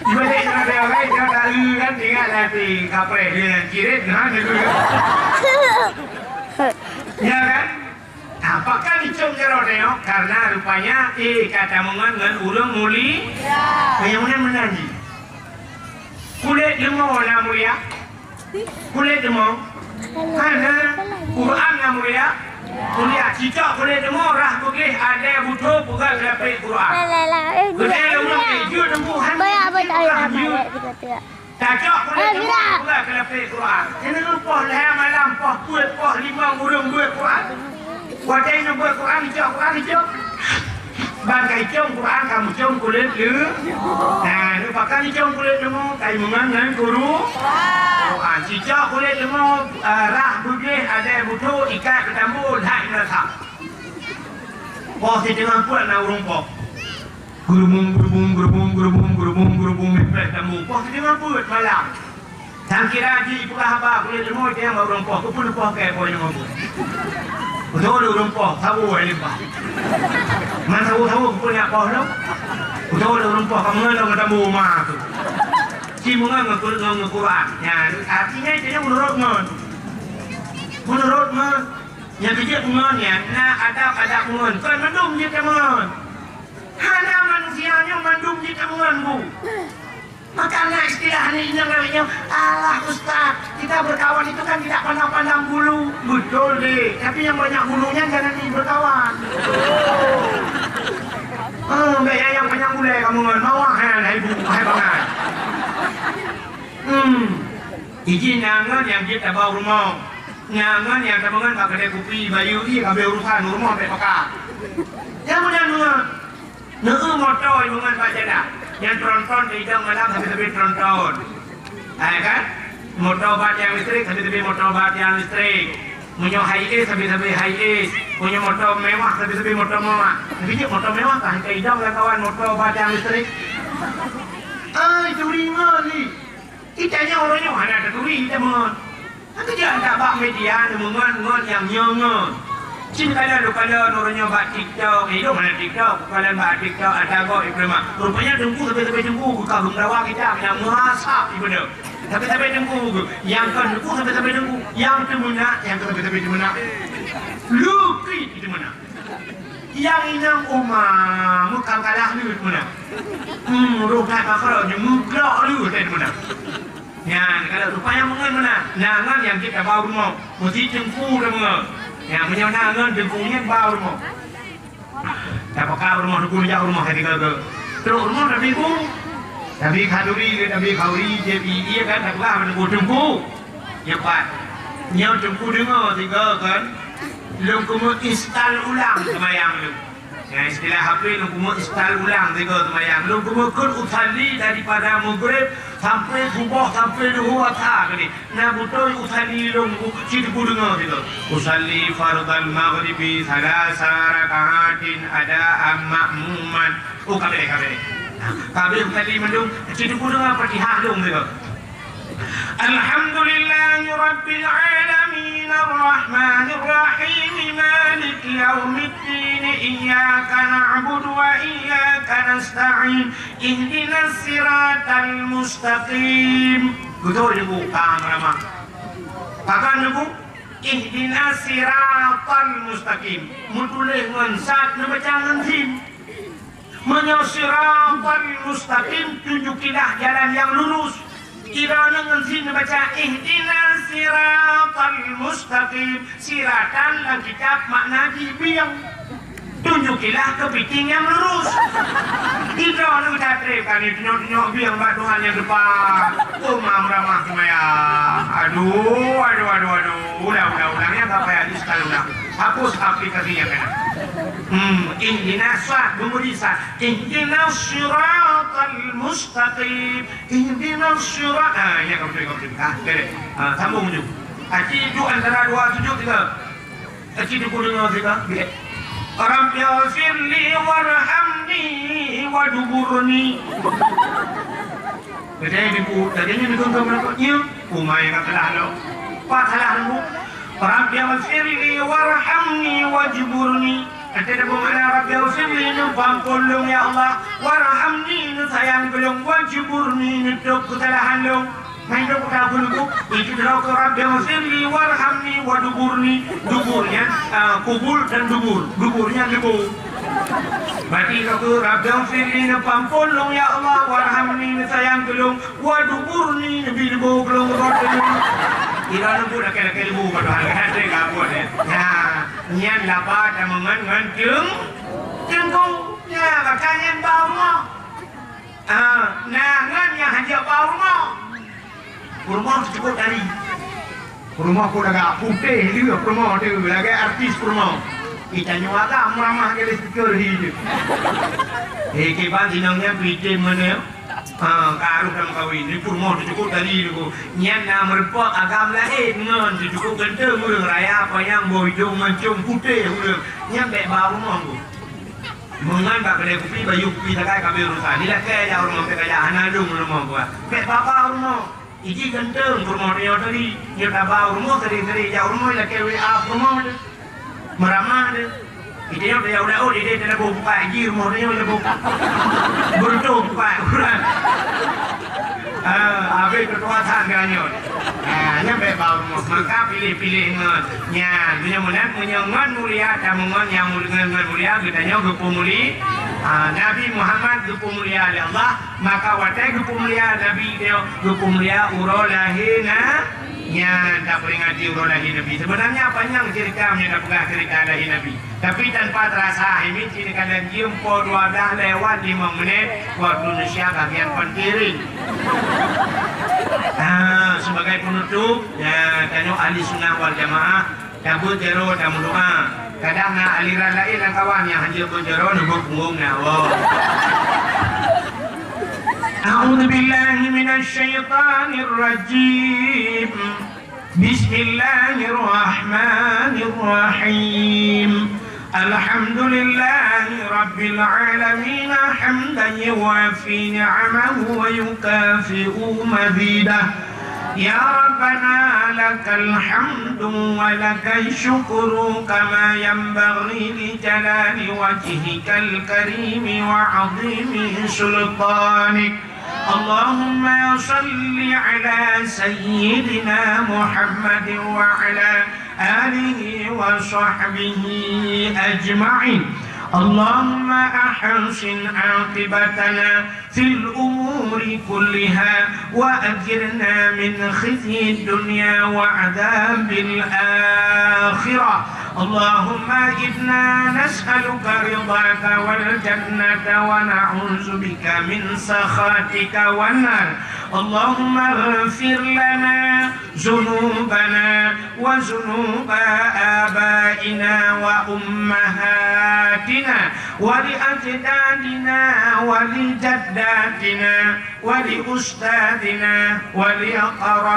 Dibalik jaro dia kan, jaro dah kan tinggal nanti kapre dia kirit nah gitu. Ya kan? Apakah dicung jero deo? Karena rupanya kata mongan dengan urang muli. Yang menanji. Kulit lemau na mulia. Kulit lemau. Karena Quran na mulia. Mulia cicak kulit lemau rah boleh ada butuh bukan dapat Quran. Kulit lemau itu lembuhan. Cacok kulit lemau bukan dapat Quran. Ini lupa lah malam poh kulit poh lima urang buat Quran. Wajah yang buat Quran hijau. Bangkai cium Quran kamu cium kulit lu. Nah, lupakan cium kulit lu. Kayak mengangan guru. Quran hijau kulit lu. Rah boleh ada butuh ikat ketambul hak merasa. Poh dengan pun nak urung poh. Gerumung mepet tamu. Poh dengan pun malam. Tak kira haji ibu kahaba kulit lu dia urung poh. Kau pun poh kayak poh yang ngomong. Betul urung poh, tahu ini pak. Mana tahu punya poh lo? Betul urung poh kamu lo ketemu rumah tu. Si mengang Quran. Ya, artinya itu menurut yang bijak mengan nak ada mengan. Kan mandum je mengan. Hana manusianya mandum je mengan bu. Makanya istilah ini namanya Allah Ustaz, kita berkawan itu kan tidak pandang-pandang bulu. Betul deh, tapi yang banyak bulunya jangan berkawan. Gaya yang banyak bulu kamu mau hai banget. Izin nyangan yang kita bawa rumah, nyangan yang temangan tak kedai kopi bayu ini kabel urusan rumah sampai pekak. Yang mudah motor yang mengan baca dah. Yang tronton di hidung malam habis-habis tronton. Kan? Motor bat yang listrik habis-habis motor bat yang listrik. Punya high-ace habis-habis high-ace. Punya motor mewah habis-habis motor mewah. Bijak motor mewah kan ke hidung lah kawan motor bat yang listrik. Turi ngali. Itanya orangnya mana ada turi teman. Nanti jangan tak bak media mengon yang nyongon. Cin kada orangnya bak TikTok. Itu mana TikTok? Kalian bak TikTok ada kok ibrima. Rupanya dengku sampai dengku buka bumrawa kita yang mengasap ibu dah. Sampai dengku yang kan dengku sampai dengku yang temuna yang sampai temuna. Luki itu mana? Yang inang umah mukang kalah lu itu mana? Rupanya kalau nyemuglah lu itu mana? Ya, kalau rupanya mengen mana? Nangan yang kita bawa rumah, mesti jengku rumah. Yang punya nangan jengkunya bawa rumah. Dapat kau rumah dukun jauh rumah hari ke. Terus rumah tapi ku, tapi kauri jadi iya kan tak lah menunggu jengku. Ya pak, nyau jengku dengar tiga kan. Lu kumu install ulang semayang lu. Ya istilah HP lu kumu install ulang tiga semayang. Lu kumu kun usalli daripada maghrib sampai subuh sampai duhur asar ni. Nah betul usalli lu ciri dengar tiga. Usalli fardal maghribi salasa rakaatin ada ma'muman. Oh kabeh. Kabeh usalli mandung ciri dengar Fatihah lu tiga. Alhamdulillahi Rabbil Alamin Ar-Rahmanir Rahim Malik Yawmiddin Iyyaka na'budu wa iyyaka nasta'in Ihdinas siratal mustaqim. Betul ni bu, ramah. Pakan ni bu, Ihdinas siratal mustaqim. Mutulih ngansat na bacangan sim. Menyosiratal mustaqim, tunjukilah jalan yang lurus. Kirana ngansin baca ihdinas siratal mustaqim. Siratan dalam kitab makna biang. Tunjukilah kepiting yang lurus. Kirana kita terikan itu nyok biang bak Tuhan yang depan. Umam ramah semaya. Aduh. Ulangnya tak payah di sekali ulang. Hapus aplikasinya kena. Ihdinas sat bumurisa. Ihdinas siratal mustaqim. Ihdinas sirat. Ya kau boleh. Sambung je. Aci itu antara dua sujud tiga. Aci itu dengar tiga. Rabbi ighfirli warhamni wadburni. Jadi tadinya digonggong berikutnya. Umay yang telah lo. Pathalah lu. Rabbi ighfirli warhamni wajburni. Ada bermakna Rabbi ighfirli numpangkulung ya Allah. Warhamni sayang kulung wajburni nutup kesalahan lu. Main dok kabulku itu dok Rabbi ighfirli warhamni waduburni. Duburnya kubul dan duburnya lebu. Berarti kalau Rabbi ighfirli numpangkulung ya Allah. Warhamni sayang kulung waduburni lebu kulung rotelung. Ira lebu dah kena lebu padahal ada kabut ya. Nyan lapat dan mengan jengkung ya makanya bau mo. Nangan yang hanya bau mo. Rumah cukup dari rumah pun agak putih juga rumah tu lagi artis rumah kita nyuaga ramah jadi security kiban sinangnya bikin mana karu dalam kawin ni rumah tu cukup dari tu nyan nak merepok agam lahir ngan tu cukup genteng urang raya apa yang bojong mancung putih urang nyan baik baru rumah tu mengan bak kedai kopi bayu kopi tak kaya kabel urusan ni lah kaya rumah kaya hanadung rumah gua baik bapa rumah Iji genteng rumah dia tadi, dia tak bawa rumah tadi jauh rumah dia kewe up rumah dia, meramah dia. Dia udah dia tidak buka iji rumah dia udah buka, buntu buka kurang. Habis kekuatan ganyo. Nyampe bawa rumah, maka pilih nya, menyangan mulia dan mengan yang mulia kita nyawa gepumuli. Nabi Muhammad gepumulia oleh Allah, maka watai gepumulia Nabi dia gepumulia urolahina nya tak peringati urolahi Nabi. Sebenarnya panjang ceritanya tak pernah cerita lahir Nabi. Tapi tanpa terasa ini cerita kalian jumpa 12 lewat 5 menit waktu Indonesia bagian penkiring. Sebagai penutup ya tanya ahli sunnah wal jamaah cabut jero dan doa. Kadang aliran lain dan kawan yang hanya berjero nunggu punggungnya. A'udzu billahi minasy syaithanir rajim. Bismillahirrahmanirrahim. الحمد لله رب العالمين حمدا يوافي نعمه ويكافئ مزيده يا ربنا لك الحمد ولك الشكر كما ينبغي لجلال وجهك الكريم وعظيم سلطانك اللهم صل على سيدنا محمد وعلى آله وصحبه أجمعين اللهم أحسن عاقبتنا في الأمور كلها وأجرنا من خزي الدنيا وعذاب الآخرة اللهم إنا نسألك رضاك والجنة ونعوذ بك من سخطك والنار اللهم اغفر لنا ذنوبنا وذنوب آبائنا وأمهاتنا ولأجدادنا ولجداتنا ولأستاذنا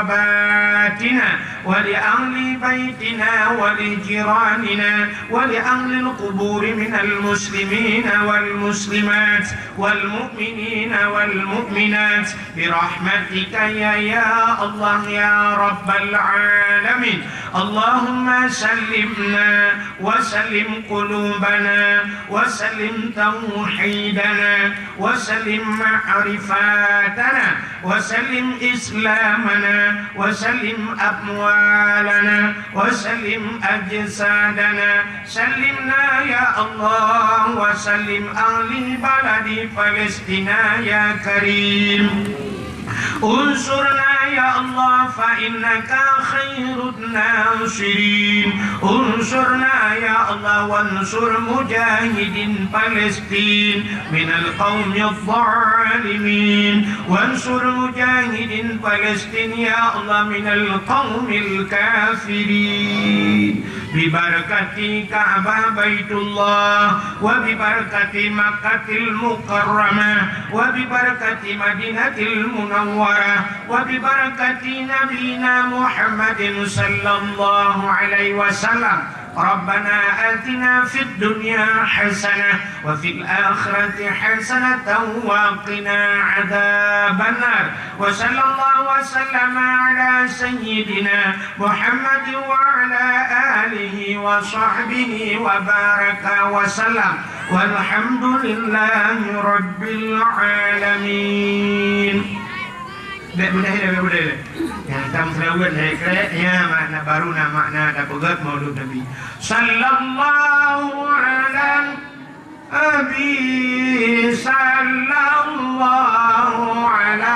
ولأقرباتنا ولأهل بيتنا ولجيراننا ولأهل القبور من المسلمين والمسلمات والمؤمنين والمؤمنات برحمتك يا الله يا رب العالمين اللهم سلمنا وسلم قلوبنا وسلم توحيدنا وسلم معرفاتنا وسلم إسلامنا وسلم أموالنا وسلم أجسادنا سلمنا يا الله وسلم أهل بلد فلسطين يا كريم انصرنا يا الله فإنك خير الناصرين انصرنا يا الله وانصر مجاهد فلسطين من القوم الظالمين وانصر مجاهد فلسطين يا الله من القوم الكافرين ببركة كعبة بيت الله وببركة مكة المكرمة وببركة مدينة المنورة وببركة نبينا محمد صلى الله عليه وسلم ربنا آتنا في الدنيا حسنة وفي الآخرة حسنة وقنا عذاب النار وصلى الله وسلم على سيدنا محمد وعلى آله وصحبه وبارك وسلم والحمد لله رب العالمين. Budaya yang tamsrawun hayaknya makna baru makna ada pegat maulud Nabi sallallahu ala nabi sallallahu ala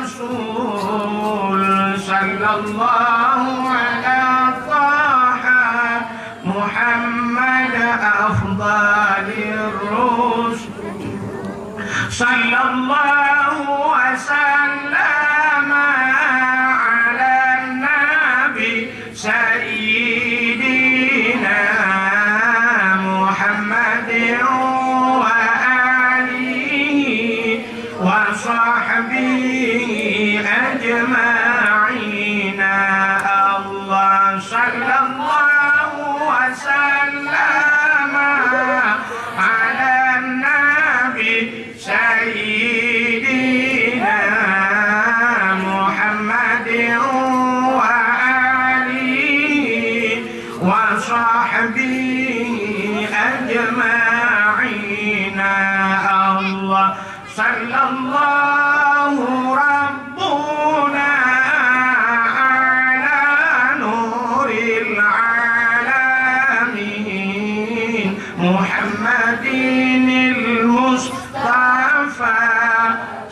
rasul sallallahu ala taha Muhammad afdalir rusul sallallahu wasallam ala nabi sayyidina Muhammadin wa alihi wa sahbihi ajma'in Allah sallallahu wasallam ala nabi sayyidina Muhammadin wa alihi wa sahbihi ajma'in Allah sallallahu rabbuna ala nuril alamin Muhammadinil Mustafa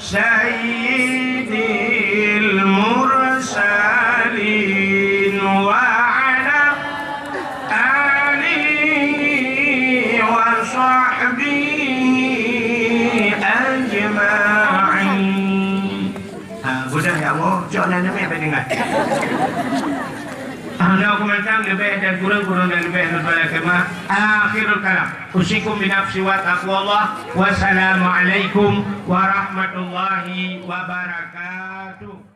sayyidil mursalin wa ala alihi wa sahbihi ajma'in. Mudah ya Allah, jangan sampai dengar. Anda komentar lebih dan kurang dan lebih daripada kema. Akhirul kalam. Usikum binafsi wa taqwallah. Wassalamualaikum warahmatullahi wabarakatuh.